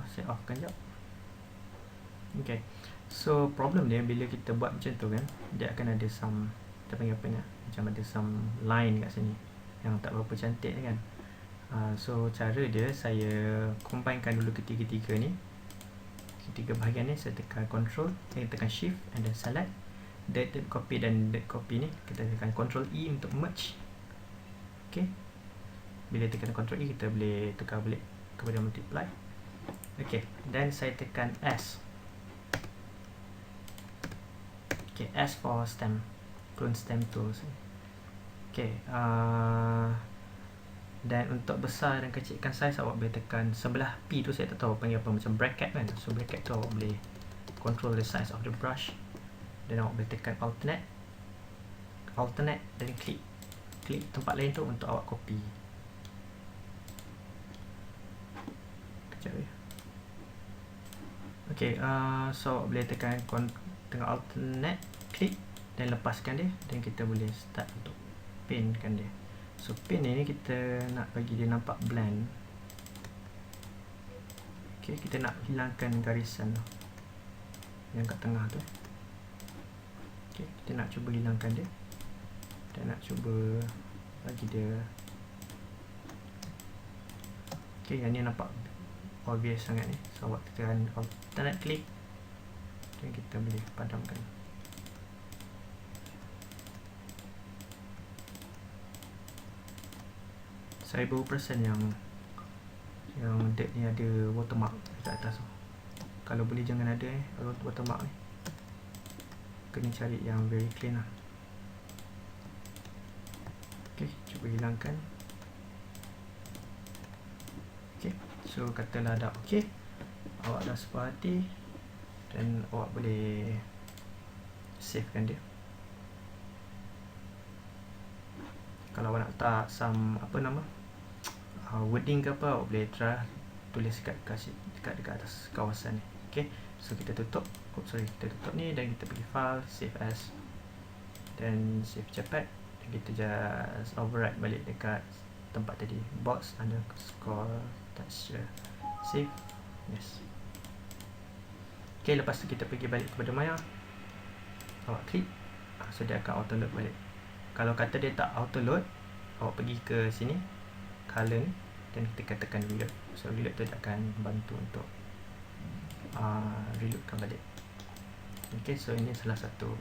Speaker 1: saya offkan jap. Okay, so problem dia bila kita buat macam tu kan, dia akan ada some, kita panggil apa ni, macam ada some line kat sini yang tak berapa cantik kan. So cara dia, saya combinekan dulu ketiga-tiga ni, ketiga bahagian ni. Saya tekan control, saya tekan shift and then select date copy, dan date copy ni kita tekan control E untuk merge. Okay, bila tekan control E kita boleh tukar balik kepada multiply. Okay, dan saya tekan S. Okay, S for stem, clone stem tools. Okay, dan untuk besar dan kecilkan size, awak boleh tekan sebelah P tu, saya tak tahu panggil apa, macam bracket kan. So bracket tu awak boleh control the size of the brush, dan awak boleh tekan alternate dan klik tempat lain tu untuk awak copy. Kejap ya. Okay, so awak boleh tekan tengah alternate, klik dan lepaskan dia, dan kita boleh start untuk paintkan dia. So paint ni kita nak bagi dia nampak bland. Okay, kita nak hilangkan garisan tu yang kat tengah tu. Okay, kita nak cuba hilangkan dia dan nak cuba bagi dia. Okay, yang ni nampak obvious sangat ni. So awak tekan alternate klik dan kita boleh padamkan. Saya berapa persen yang date ni ada watermark dekat atas tu. Kalau boleh jangan ada watermark ni. Kena cari yang very clean lah. Okay, cuba hilangkan. Okay, so katalah dah okay, awak dah sepuas hati, dan awak boleh savekan dia. Kalau awak nak letak some apa nama wording ke apa, awak boleh try tulis dekat atas kawasan ni. Okay, so kita tutup, kita tutup ni dan kita pergi file, save as, dan save JPEG, dan kita just override balik dekat tempat tadi, box underscore texture, save, yes. Okay, lepas tu kita pergi balik kepada Maya, awak klik, so dia akan auto load balik. Kalau kata dia tak auto load, awak pergi ke sini color ni dan kita katakan reload. So reload tu akan bantu untuk reloadkan balik. Okay, so ini salah satu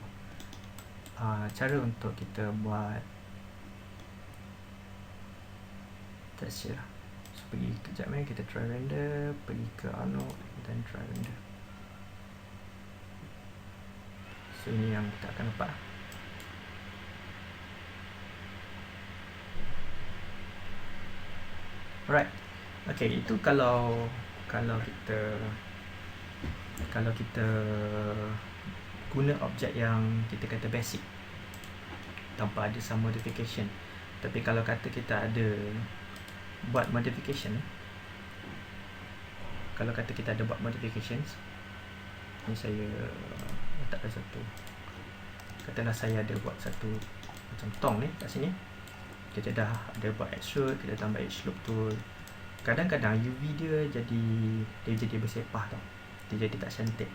Speaker 1: cara untuk kita buat texture. So pergi kejap ni, kita try render, pergi ke Arnold dan try render. So ini yang kita akan dapat. Alright, okay, itu kalau kita guna objek yang kita kata basic tanpa ada some modification. Tapi kalau kata kita ada buat modification, ni saya letakkan satu, katalah saya ada buat satu macam tong ni kat sini. Kita dah ada buat extrude, kita tambah edge loop tool. Kadang-kadang UV dia jadi bersepah tau, dia jadi tak cantik.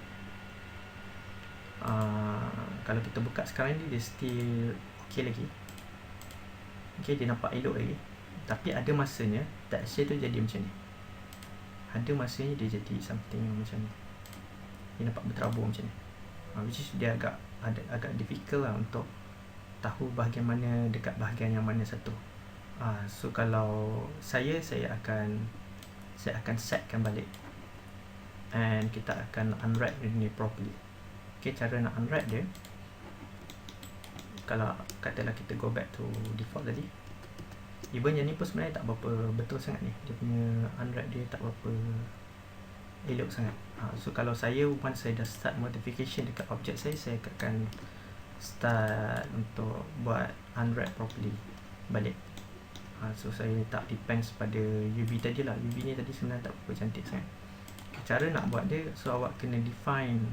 Speaker 1: Kalau kita buka sekarang ni, dia still ok lagi. Okay, dia nampak elok lagi. Tapi ada masanya texture tu jadi macam ni, ada masanya dia jadi something macam ni, dia nampak berterabur macam ni, which is dia agak difficult lah untuk tahu bahagian mana dekat bahagian yang mana satu. So kalau saya akan setkan balik, and kita akan unwrap ini properly. Okay, cara nak unwrap dia, kalau katalah kita go back to default tadi, even yang ni pun sebenarnya tak berapa betul sangat ni, dia punya unwrap dia tak berapa elok sangat. So kalau once saya dah start modification dekat objek saya akan start untuk buat unwrap properly balik. So saya tak depends pada UV tadi lah. UV ni tadi sebenarnya tak berapa cantik sangat. Cara nak buat dia, so awak kena define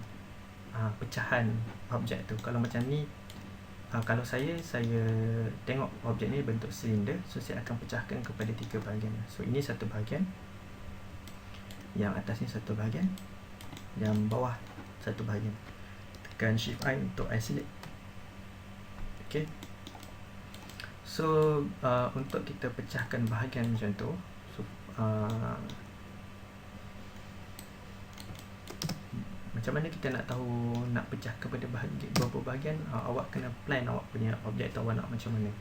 Speaker 1: pecahan objek tu. Kalau macam ni, kalau saya tengok objek ni bentuk silinder, so saya akan pecahkan kepada 3 bahagian. So ini satu bahagian, yang atas ni satu bahagian, yang bawah satu bahagian. Tekan Shift I untuk isolate. Okay. So untuk kita pecahkan bahagian macam tu, so, macam mana kita nak tahu nak pecah kepada berapa bahagian? Awak kena plan awak punya objek tu awak nak macam mana.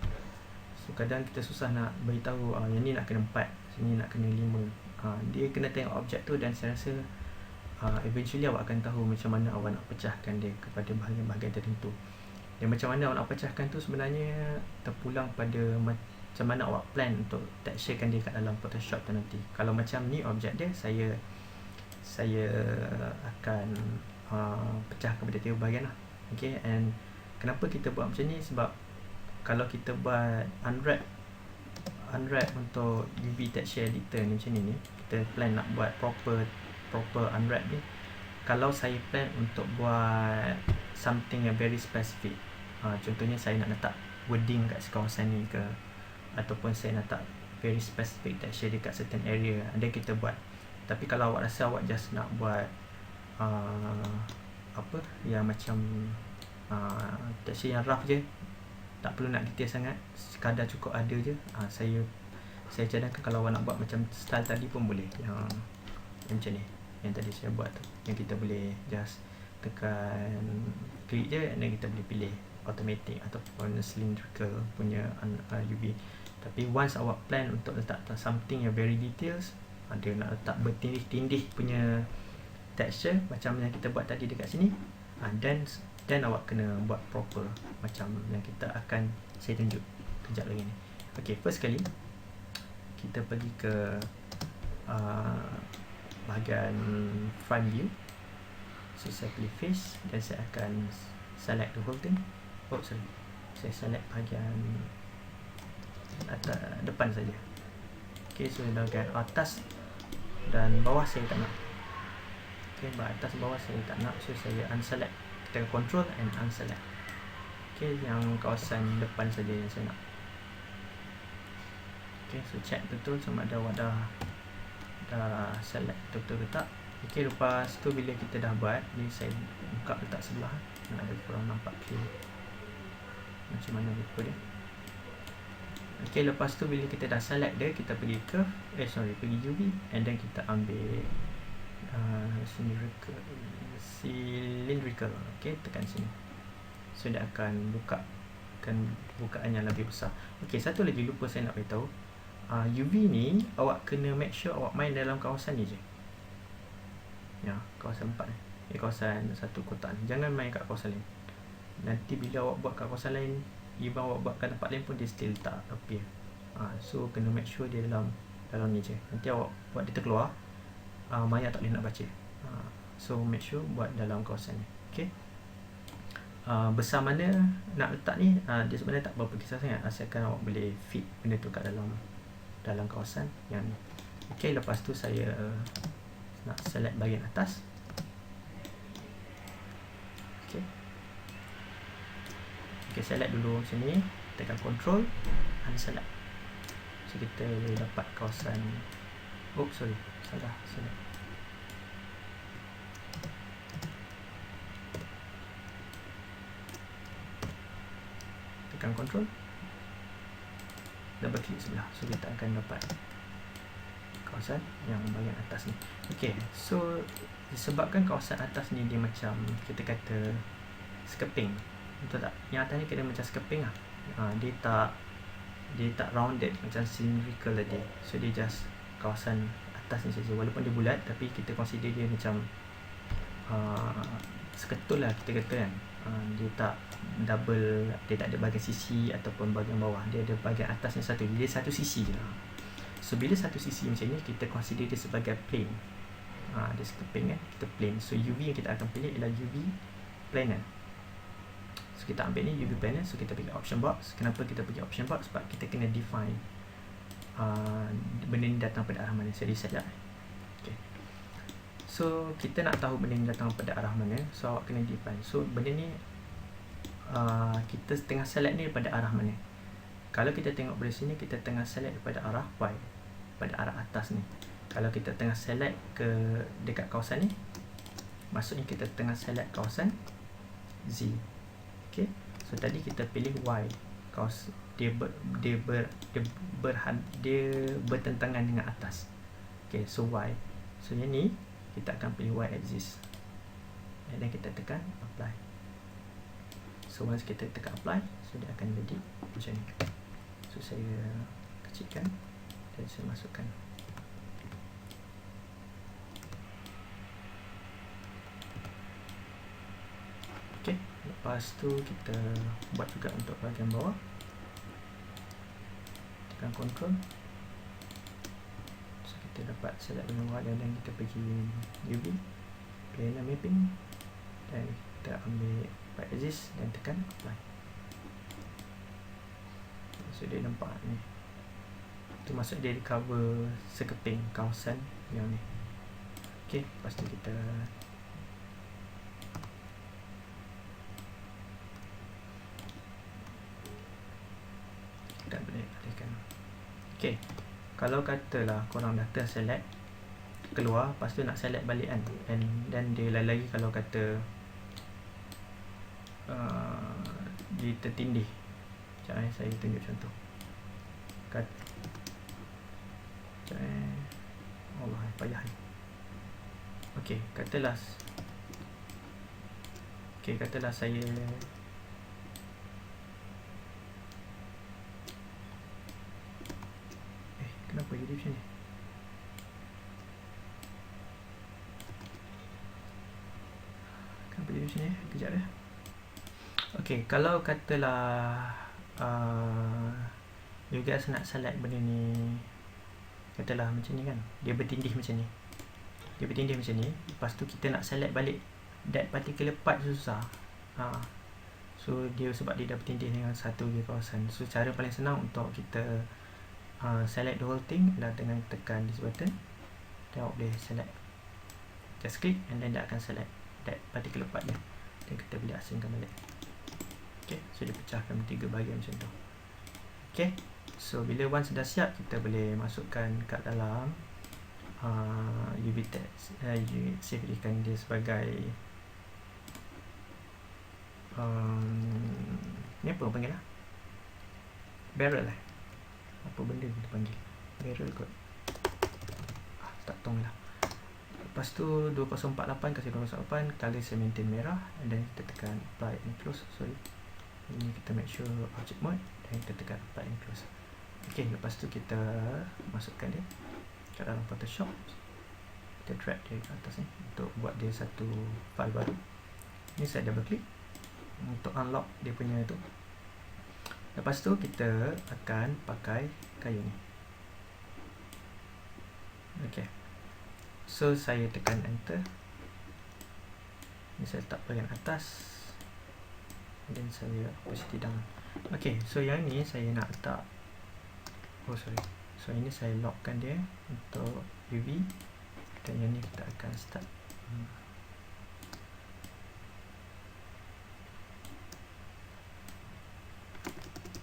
Speaker 1: So kadang kita susah nak beritahu yang ni nak kena 4, sini nak kena 5. Dia kena tengok objek tu, dan saya rasa eventually awak akan tahu macam mana awak nak pecahkan dia kepada bahagian-bahagian tertentu. Dan macam mana awak nak pecahkan tu sebenarnya terpulang pada macam mana awak plan untuk texturekan dia kat dalam Photoshop tu nanti. Kalau macam ni objek dia, saya akan pecah kepada 3 bahagian lah. Okay, and kenapa kita buat macam ni? Sebab kalau kita buat unwrap untuk UV texture editor ni macam ni, kita plan nak buat proper unwrap ni. Kalau saya plan untuk buat something yang very specific, contohnya saya nak letak wording kat kawasan ni ke, ataupun saya nak letak very specific texture dekat certain area, ada kita buat. Tapi kalau awak rasa awak just nak buat yang macam texture yang rough je, tak perlu nak detail sangat, sekadar cukup ada je, saya cadangkan kalau awak nak buat macam style tadi pun boleh, yang macam ni, yang tadi saya buat tu, yang kita boleh just tekan klik je, dan kita boleh pilih automatic ataupun cylindrical punya UV. Tapi once awak plan untuk letak something yang very details, ada nak letak bertindih-tindih punya texture macam yang kita buat tadi dekat sini, dan awak kena buat proper macam yang saya tunjuk kejap lagi ni. Okay, first kali kita pergi ke bahagian front view. So saya pilih face, dan saya akan select the whole thing. Saya select bahagian atas, depan saja. Okay, so bahagian atas dan bawah saya tak nak. Okay, atas bawah saya tak nak, so saya unselect. Kita control and unselect. Okay, yang kawasan depan saja yang saya nak. Okay, so check betul sama ada awak dah select betul-betul ke tak. Okay, lepas tu bila kita dah buat ni, saya buka letak sebelah, nak ada korang nampak clear macam mana rupa dia. Okay, lepas tu bila kita dah select dia, kita pergi curve, pergi UV, and then kita ambil cylindrical. Okay, tekan sini, so dia akan bukaan yang lebih besar. Okay, satu lagi lupa saya nak beritahu, UV ni awak kena make sure awak main dalam kawasan ni je, ya, kawasan 4 ni, kawasan satu kotak ni, jangan main kat kawasan lain. Nanti bila awak buat kat kawasan lain, even awak buat kat tempat lain pun dia still tak appear. So kena make sure dia dalam ni je. Nanti awak buat dia terkeluar, Maya tak boleh nak baca. So make sure buat dalam kawasan ni. Okay, besar mana nak letak ni, dia sebenarnya tak berapa kisah sangat, asalkan awak boleh fit benda tu kat dalam kawasan yang ni. Okay, lepas tu saya nak select bahagian atas. Okay, select dulu macam ni, tekan control, unselect. So kita dapat kawasan, salah select. Tekan control, double klik sebelah, so kita akan dapat kawasan yang bahagian atas ni. Okay, so disebabkan kawasan atas ni dia macam kita kata skirting, betul tak? Yang atas ni kena macam skirting lah. Dia tak rounded macam cylindrical tadi. So dia just kawasan atas ni saja. Walaupun dia bulat, tapi kita consider dia macam seketul lah kita kata kan. Dia tak double, dia tak ada bahagian sisi ataupun bahagian bawah. Dia ada bahagian atas yang satu, dia satu sisi je lah. So bila satu sisi macam ni, kita consider dia sebagai plane. Dia skirting kan, kita plane. So UV yang kita akan pilih ialah UV planar. So kita ambil ni UV planar, so kita pilih option box. Kenapa kita pergi option box? Sebab kita kena define benda ni datang pada arah mana. Saya reset sekejap. Okay. So kita nak tahu benda ni datang pada arah mana, so awak kena define. So benda ni kita tengah select ni pada arah mana. Kalau kita tengok dari sini, kita tengah select pada arah Y, pada arah atas ni. Kalau kita tengah select ke dekat kawasan ni, maksudnya kita tengah select kawasan Z. Okay, so tadi kita pilih Y, kawasan dia bertentangan dengan atas. Okay, so Y. So yang ni kita akan pilih Y axis, dan kita tekan apply. So once kita tekan apply, so dia akan jadi macam ni. So saya kecilkan dan saya masukkan. Okay, lepas tu kita buat juga untuk bahagian bawah. Tekan control, so kita dapat select dengan bawah, dan kita pergi UV planar mapping, dan kita ambil Y axis dan tekan apply. So dia nampak ni, itu maksud dia cover sekeping kawasan yang ni. Okay, lepas tu kita tak boleh alihkan. Okay, kalau katalah korang dah select keluar, lepas tu nak select balik kan, dan dia lagi kalau kata dia tertindih. Sekejap saya tunjuk contoh. Allah, payah ni. Okay, katalah saya kenapa jadi macam ni? Kenapa jadi macam ni? Kejap ya. Okay, kalau katalah you guys nak select benda ni, katalah macam ni kan, dia bertindih macam ni. Lepas tu kita nak select balik that particular part susah. So dia sebab dia dah bertindih dengan satu kawasan. So cara paling senang untuk kita select the whole thing adalah dengan tekan this button, dan awak boleh select, just click, and then dia akan select that particular part dia, dan kita boleh asingkan balik. Okay, so dia pecahkan 3 bahagian macam tu. Okay, so bila once dah siap, kita boleh masukkan kat dalam UV text, safekan dia sebagai ni apa panggil lah, barrel lah, apa benda kita panggil barrel kot, tak tahu lah. Lepas tu 2048 kasih 2048, color saya maintain merah, and then kita tekan apply and close. Sorry, ini kita make sure object mode, dan kita tekan apply and close. Okay, lepas tu kita masukkan dia ke dalam Photoshop. Kita drag dia ke atas ni untuk buat dia satu file baru. Ni saya double click untuk unlock dia punya tu. Lepas tu kita akan pakai kayu ni. Okay, so saya tekan enter. Ni saya letak bahagian atas, dan saya opacity down. Okay, so yang ni saya nak letak, so ini saya lockkan dia untuk UV, dan yang ni kita akan start.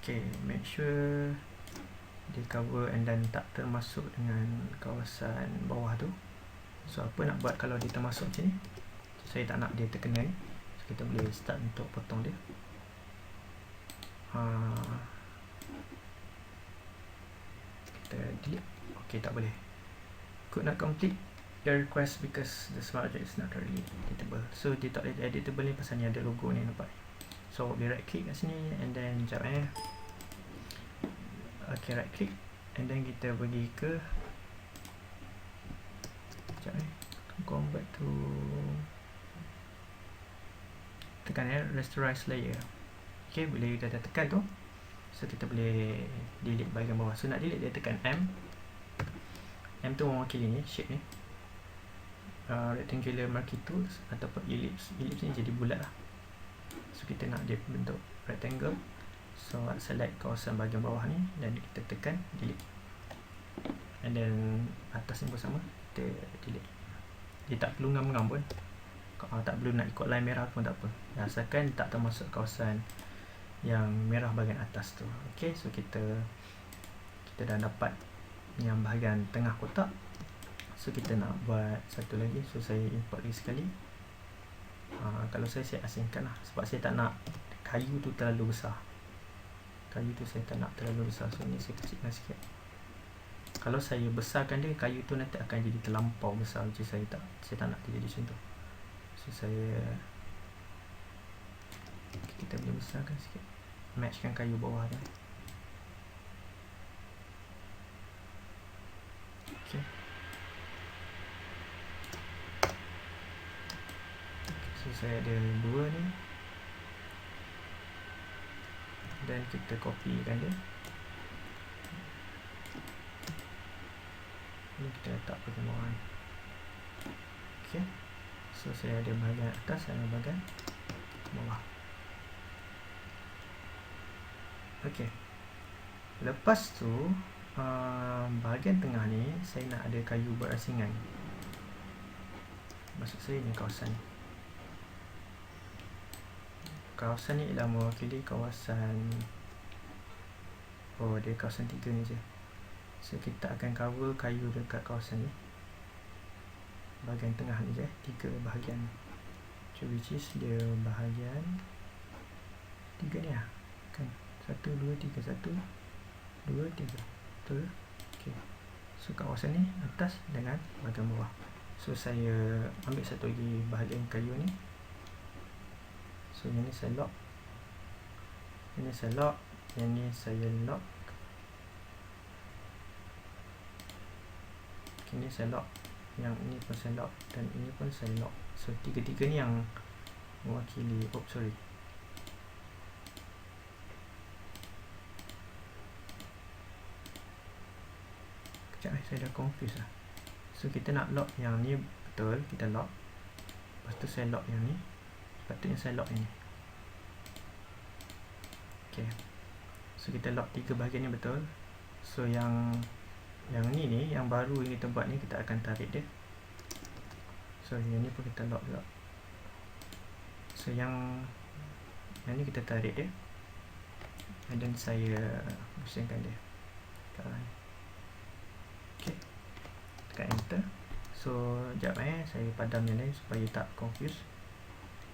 Speaker 1: Okay, make sure dia cover and then tak termasuk dengan kawasan bawah tu. So apa nak buat kalau dia termasuk macam ni, so, saya tak nak dia terkena ni. So kita boleh start untuk potong dia. Kita delete. Okay, tak boleh, could not complete the request because the smart object is not really editable. So dia tak editable ni pasal ni ada logo ni, nampak. So boleh right click kat sini, and then sekejap okay, right click, and then kita pergi ke sekejap convert to, tekan rasterize layer. Okay, bila kita dah tekan tu, so kita boleh delete bahagian bawah. So nak delete, dia tekan M tu mewakili ni shape ni, rectangular marquee tools ataupun ellipse ni jadi bulat lah. So kita nak dia bentuk rectangle, so select kawasan bahagian bawah ni, dan kita tekan delete, and then atas ni pun sama, kita delete. dia tak perlu ngam-ngam pun, tak perlu nak ikut line merah pun tak apa, asalkan tak termasuk kawasan yang merah bahagian atas tu. Okay, so kita dah dapat yang bahagian tengah kotak. So kita nak buat satu lagi, so saya import lagi sekali. Kalau saya asingkan lah, sebab saya tak nak kayu tu terlalu besar. Kayu tu saya tak nak terlalu besar, so ni saya kecilkan sikit. Kalau saya besarkan dia, kayu tu nanti akan jadi terlampau besar, jadi saya tak nak dia jadi macam tu. So kita boleh besarkan sikit, matchkan kayu bawah tu. Okay. So saya ada 2 ni, dan kita copykan dia. Ini kita letak bahagian bawah ni. Okay, so saya ada bahagian atas dan bahagian bawah. Okay, lepas tu bahagian tengah ni saya nak ada kayu berasingan. Maksud saya ni kawasan ni. Kawasan ni ialah mewakili kawasan, dia kawasan 3 ni je. So kita akan cover kayu dekat kawasan ni, bahagian tengah ni je, 3 bahagian. So which is dia bahagian 3 ni lah kan, 1, 2, 3, 1, 2, 3, betul. Okay, so kawasan ni atas dengan bahagian bawah. So saya ambil satu lagi bahagian kayu ni. So yang ni saya lock, yang ni saya lock, yang ni saya lock, ini saya lock, yang ini pun saya lock, dan ini pun saya lock. So tiga-tiga ni yang mewakili, sorry, kejap saya dah confuse lah. So kita nak lock yang ni betul, kita lock, lepas tu saya lock yang ni, sepatutnya saya lock yang ni. Okay, so kita lock 3 bahagian ni betul. So yang ni yang baru yang kita buat ni, kita akan tarik dia. So yang ni pun kita lock juga. So yang ni kita tarik dia, dan saya pusingkan dia. Okay, tekan enter. So sekejap saya padam yang lain supaya tak confuse.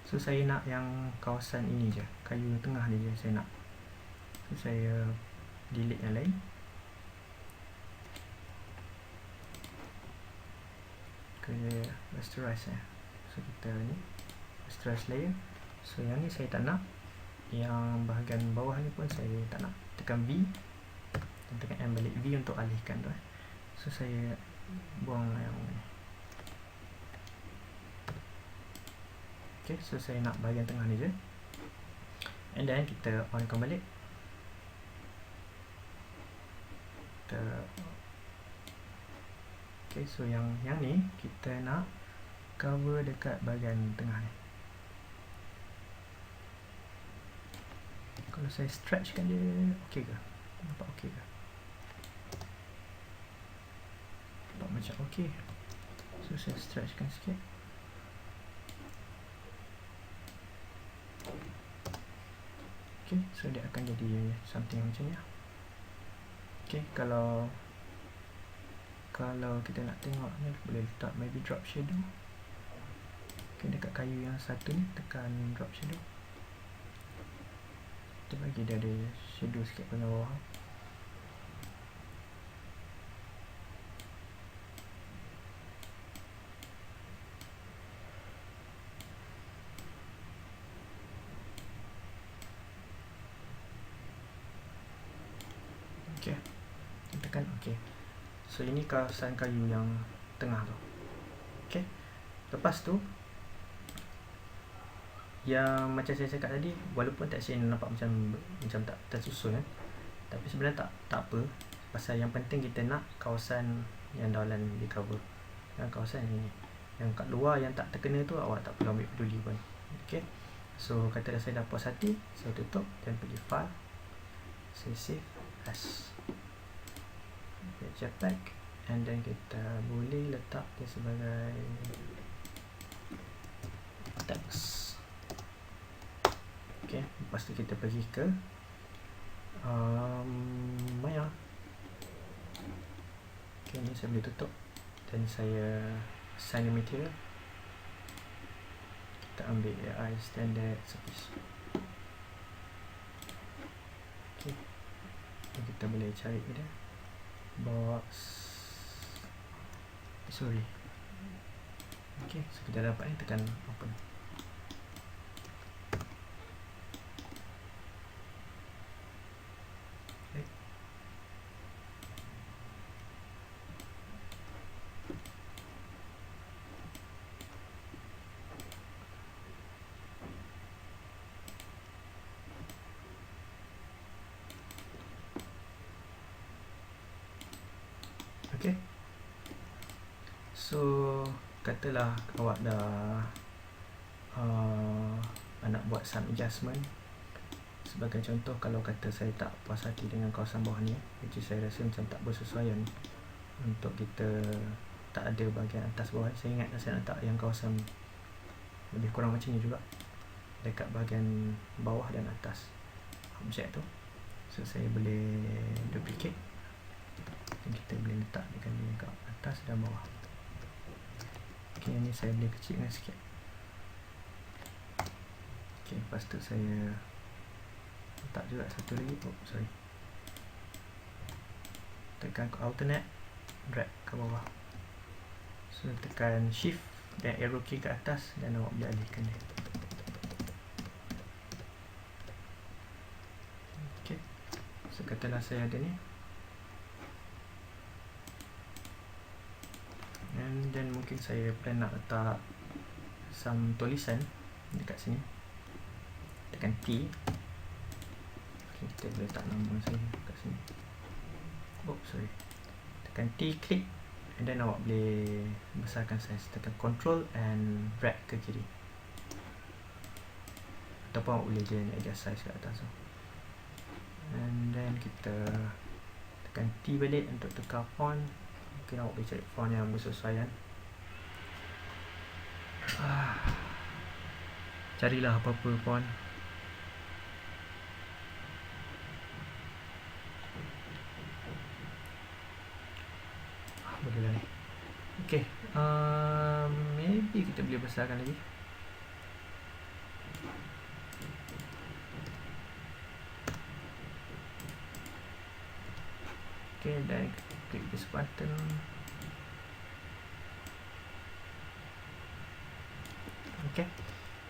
Speaker 1: So saya nak yang kawasan ini je, kayu tengah ni je saya nak. So saya delete yang lain. Kena rasterize so kita ni rasterize layer. So yang ni saya tak nak, yang bahagian bawah ni pun saya tak nak. Tekan V dan tekan M balik, V untuk alihkan tu. So saya buang yang ni. Okay, so saya nak bahagian tengah ni je, and then kita onkan balik. Okay, so yang ni kita nak cover dekat bahagian tengah ni. Kalau saya stretchkan dia, okey ke? Nampak okey ke? Nampak macam okey. So saya stretchkan sikit. Okay, so dia akan jadi something macam ni. Okay, kalau kita nak tengok ni, boleh letak maybe drop shadow. Okay, dekat kayu yang satu ni tekan drop shadow, kita bagi dia ada shadow sikit pada bawah. Okay, tekan okay. So ini kawasan kayu yang tengah tu. Okay, lepas tu yang macam saya cakap tadi, walaupun tekstur ni nampak macam tak tersusun tapi sebenarnya tak apa, pasal yang penting kita nak kawasan yang dalam di cover, yang kawasan ini, yang kat luar yang tak terkena tu awak tak perlu ambil peduli pun. Okay, so kata saya dah puas hati, saya tutup dan pergi file, saya save as JPEG, and then kita boleh letak dia sebagai text. Okay, lepas tu kita pergi ke Maya. Okay, ni saya boleh tutup dan saya assign material. Kita ambil AI standard service. Okay, kita boleh cari dia box, sorry. Okay, so kita dapat ni, tekan open. Okay. Okay, so katalah awak dah nak buat some adjustment. Sebagai contoh, kalau kata saya tak puas hati dengan kawasan bawah ni, which is saya rasa macam tak bersesuaian untuk kita, tak ada bahagian atas bawah. Saya ingat saya nak tak yang kawasan lebih kurang macam ni juga, dekat bahagian bawah dan atas objek tu. So saya boleh duplicate dan kita boleh letakkan dia kat atas dan bawah. Okay, ni saya boleh kecilkan sikit. Okay, lepas tu saya letak juga satu lagi. Oh, sorry. Tekan alternate, drag ke bawah. So tekan shift dan arrow key ke atas dan awak boleh alihkan dia. Okay, so katalah saya ada ni, and then mungkin saya plan nak letak some tulisan dekat sini. Tekan T. Okay, kita boleh letak nama saya dekat sini. Oh, sorry. Tekan T, klik, and then awak boleh besarkan size. Tekan Control and drag ke kiri, ataupun awak boleh je adjust size ke atas tu. And then kita tekan T balik untuk tukar font. Mungkin awak boleh cari font yang bersesuaian. Carilah apa-apa font. Boleh lah ni. Okay, maybe kita boleh besarkan lagi. Okay, dan klik this button. Okay,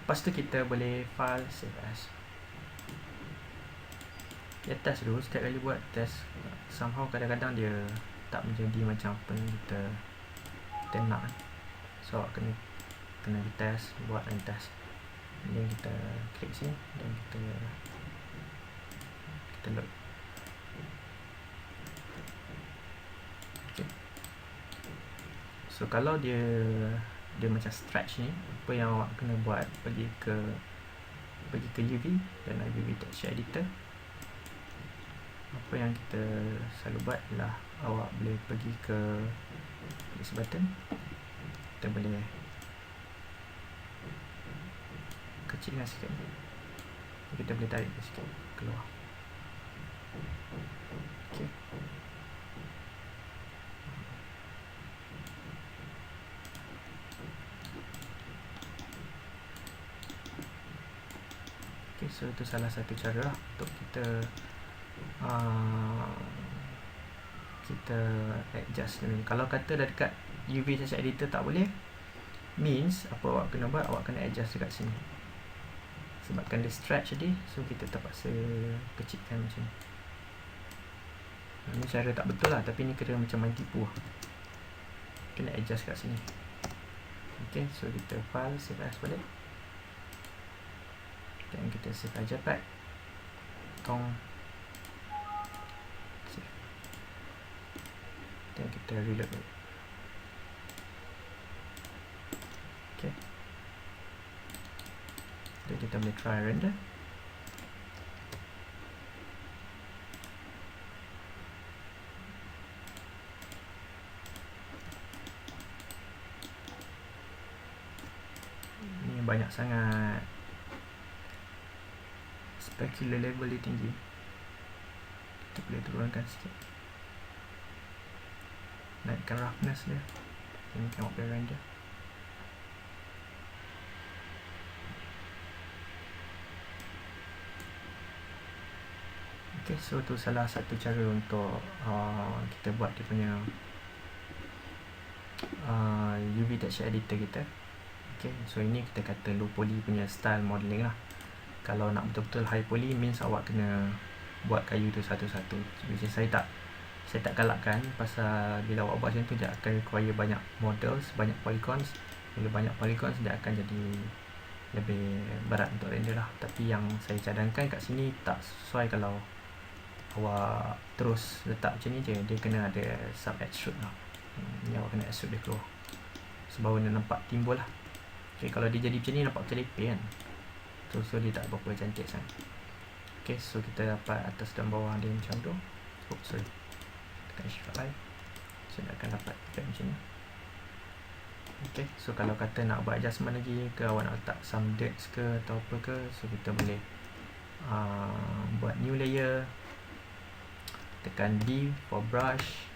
Speaker 1: lepas tu kita boleh file save as. Dia test dulu. Setiap kali buat test, somehow kadang-kadang dia tak menjadi macam apa yang kita nak. So kena test, buat and test. Dan kita klik sini dan kita load. Okay. So kalau dia macam stretch ni, apa yang awak kena buat, pergi ke UV dan UV texture editor. Apa yang kita selalu buat ialah awak boleh pergi ke this button. Kita boleh kecilkan sikit. Kita boleh tarik sikit keluar. Okay. Okay, so itu salah satu cara untuk kita adjust ni. Kalau kata dah dekat UV texture editor tak boleh, means apa awak kena buat, awak kena adjust dekat sini. Sebabkan dia stretch tadi, so kita terpaksa kecilkan macam ni. Ini cara tak betul lah, tapi ni kira macam main tipu lah. Kena adjust kat sini. Okay, so kita file save as balik. Dan kita save as JPEG. Tong save. Dan kita reload balik. Okay, dan kita boleh try render. banyak sangat specular level dia tinggi, kita boleh turunkan sikit, naikkan roughness dia, ini tengok dia render. Okay, so tu salah satu cara untuk kita buat dia punya UV texture editor kita. Okay, so ini kita kata low poly punya style modeling lah. Kalau nak betul-betul high poly means awak kena buat kayu tu satu-satu, which is saya tak galakkan, pasal bila awak buat macam tu dia akan require banyak models, banyak polygons. Bila banyak polygons dia akan jadi lebih berat untuk render lah. Tapi yang saya cadangkan kat sini tak sesuai. Kalau awak terus letak macam ni je, dia kena ada sub extrude lah. Ni awak kena extrude dia keluar sebab dia nampak timbul lah. Okay, kalau dia jadi macam ni nampak macam lepeh kan, so dia tak berapa cantik sangat. Okay, so kita dapat atas dan bawah dia macam tu. Sorry, tekan shift I, so dia akan dapat effect macam ni. Okay, so kalau kata nak buat adjustment lagi ke, awak nak letak some dirts ke atau apa ke, so kita boleh buat new layer, tekan D for brush,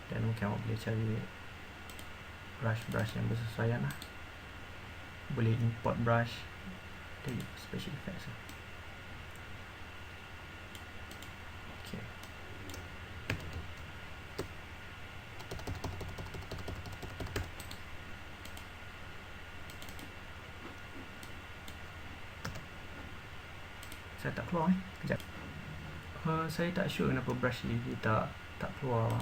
Speaker 1: dan mungkin awak boleh cari brush yang bersesuaian lah. Boleh import brush dari special effects lah. Okay. Saya tak keluar kejap. Saya tak sure kenapa brush ni dia tak keluar.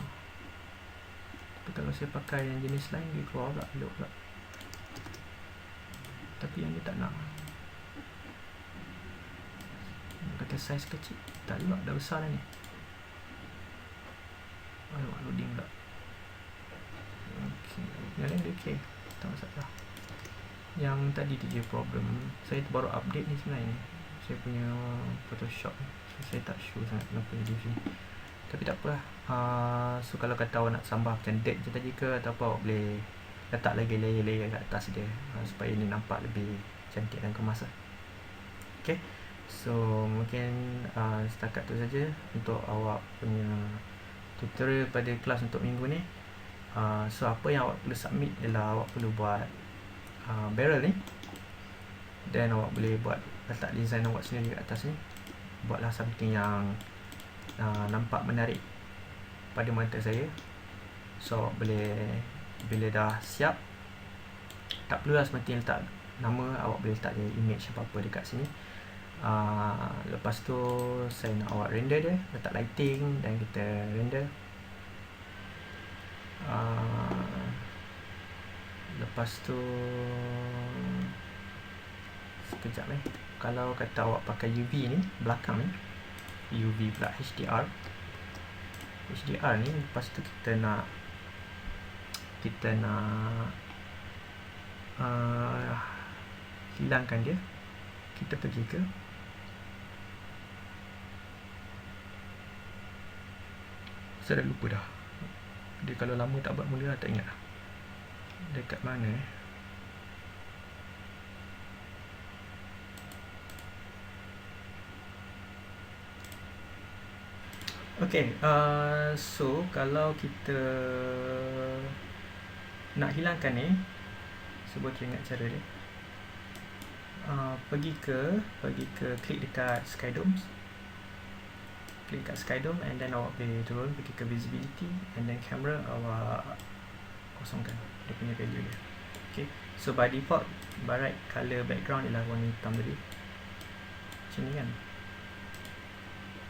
Speaker 1: Tapi kalau saya pakai yang jenis lain dia keluar pula, elok pula. Tapi yang dia tak nak. Kata size kecil, tak juga, dah besar dah ni. Alamak, loading pula. Okay, yang lain dia okay, tak masalah. Yang tadi tu je problem. Saya baru update ni sebenarnya, saya punya Photoshop, so saya tak sure sangat kenapa dia macam ni. Tapi tak apa lah. So kalau kata awak nak sambah macam dirt je tadi ke atau apa, awak boleh letak lagi layer-layer kat atas dia, supaya ini nampak lebih cantik dan kemas lah. Okay, so mungkin setakat tu saja untuk awak punya tutorial pada kelas untuk minggu ni. So apa yang awak perlu submit ialah awak perlu buat barrel ni, dan awak boleh buat letak design awak sendiri kat atas ni. Buatlah something yang nampak menarik pada mata saya. So awak boleh, bila dah siap, tak perlulah semestinya letak nama, awak boleh letak image apa-apa dekat sini. Lepas tu saya nak awak render dia, letak lighting dan kita render. Lepas tu sekejap kalau kata awak pakai UV ni belakang ni, UV pula HDR ni, lepas tu kita nak hilangkan dia, kita pergi ke saya dah lupa dah dia, kalau lama tak buat mula tak ingat dekat mana Okay, so kalau kita nak hilangkan ni, cuba ingat cara dia. Pergi ke klik dekat Sky Dome, klik kat Sky Dome, and then awak boleh turun pergi ke visibility, and then camera awak kosongkan dia punya value dia. Okay, so by default backlight color background ialah warna hitam tadi macam ni kan.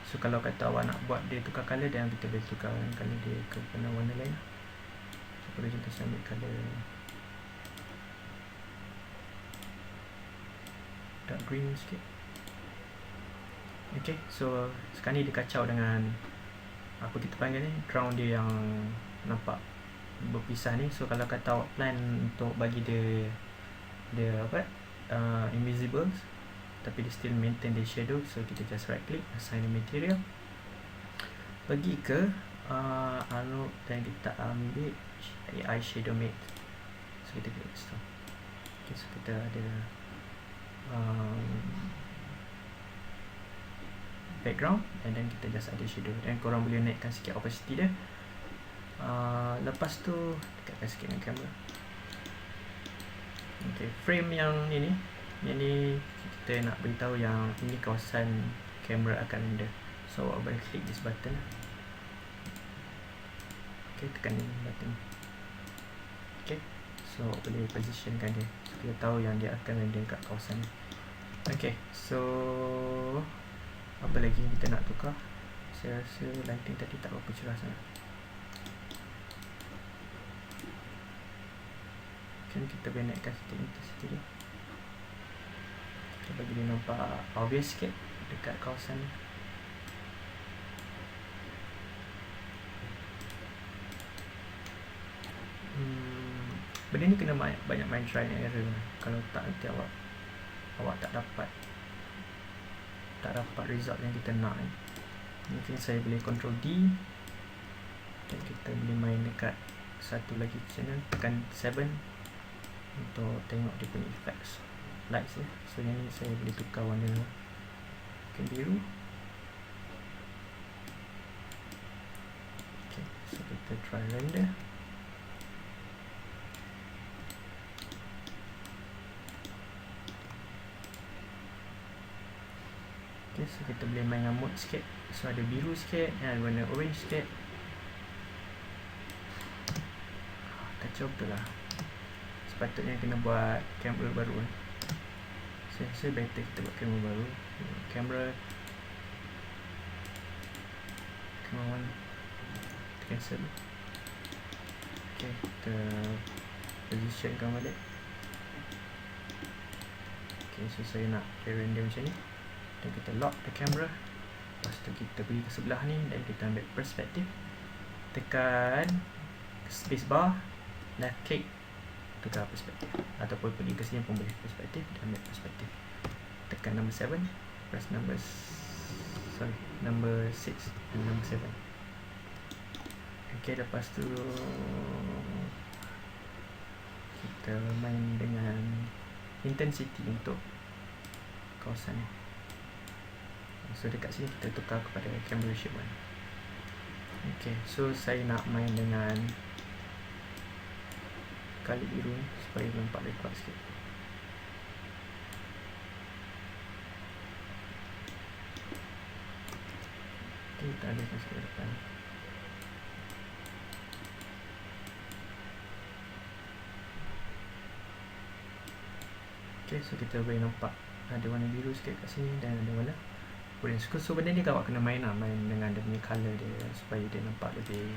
Speaker 1: So kalau kata awak nak buat dia tukar color, dan kita boleh tukar color dia ke warna lain. So boleh kita ambil color dark green sikit. Okay, so sekarang ni dia kacau dengan apa kita panggil ni, ground dia yang nampak berpisah ni. So kalau kata awak plan untuk bagi dia apa invisible, tapi dia still maintain the shadow, so kita just right click, assign the material, pergi ke dan kita ambil AI shadow matte. So kita klik situ. Okay, so kita ada background, and then kita just ada shadow, dan korang boleh naikkan sikit opacity dia. Lepas tu dekatkan sikit dengan kamera. Okay, frame yang ini kita nak beritahu yang ini kawasan kamera akan render. So awak boleh klik this button. Okay, tekan ini button. Okay, so boleh positionkan dia, so kita tahu yang dia akan render kat kawasan ni. Okay, so apa lagi yang kita nak tukar? Saya rasa lighting tadi tak berapa cerah sangat. Kita boleh naikkan sikit intensity dia, kita bagi dia nampak obvious sikit dekat kawasan ni. Benda ni kena banyak main try and error. Kalau tak, nanti awak tak dapat result yang kita nak. Mungkin saya boleh control D, dan kita boleh main dekat satu lagi channel, tekan 7 untuk tengok dia punya effects lights ya. So yang ni saya boleh tukar warna ke biru. Okay, so kita try render. Okay, so kita boleh main dengan mode sikit. So ada biru sikit, dan warna orange sikit. Kacau betul lah. Sepatutnya kena buat kamera baru. Saya rasa better kita buat kamera baru. Kamera one, cancel. Okay, kita positionkan balik. Okay, so saya nak render macam ni, dan kita lock the camera. Lepas tu kita pergi ke sebelah ni, dan kita ambil perspektif. Tekan spacebar, left click, tukar perspektif, ataupun pergi ke sini pun boleh perspektif, dan ambil perspektif. Tekan number 7, press number 6 dan number 7. Ok, lepas tu kita main dengan intensity untuk kawasan ni. So dekat sini kita tukar kepada camera shape 1. Ok, so saya nak main dengan kali biru ni supaya nampak lebih kuat sikit. Okay, kita alihkan sikit depan. Okay, so kita boleh nampak ada warna biru sikit kat sini, dan ada warna orange. So benda ni awak kena main dengan dia punya colour dia, supaya dia nampak lebih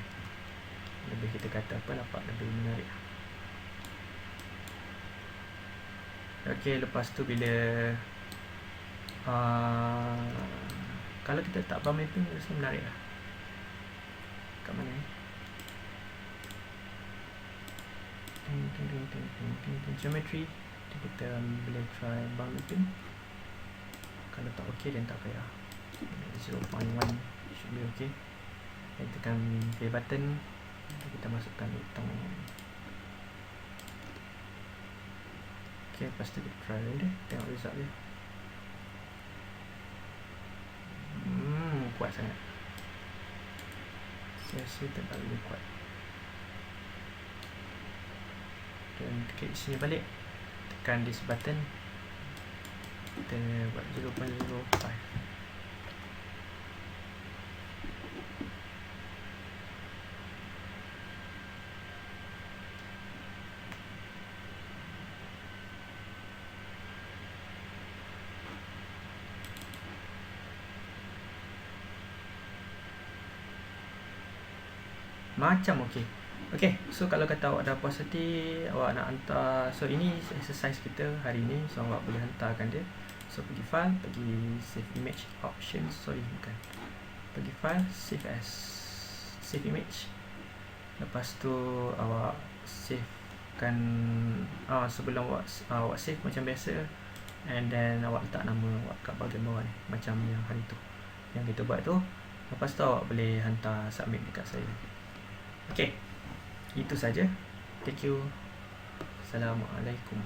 Speaker 1: kita kata apa, nampak lebih menarik. Ok, lepas tu bila kalau kita tak bar mapping, rasa menarik lah. Kat mana ni? Geometry, kita boleh try bar mapping. Kalau tak ok, then tak payah. 0.1 should be ok. Dan tekan play button, kita masukkan hitung. Ok, lepas tu kita try render, tengok result dia. Kuat sangat. Saya rasa terlalu kuat. Dan klik sini balik, tekan this button, kita buat 0.05. Macam okey. Okay, so kalau kata awak dah puas hati, awak nak hantar. So ini exercise kita hari ni. So awak boleh hantarkan dia. So pergi file, pergi save image options. Sorry, bukan. Pergi file, save as, save image. Lepas tu awak savekan sebelum awak save macam biasa, and then awak letak nama awak kat bahagian bawah ni, macam yang hari tu yang kita buat tu. Lepas tu awak boleh hantar submit dekat saya. Okay, itu saja. Thank you. Assalamualaikum.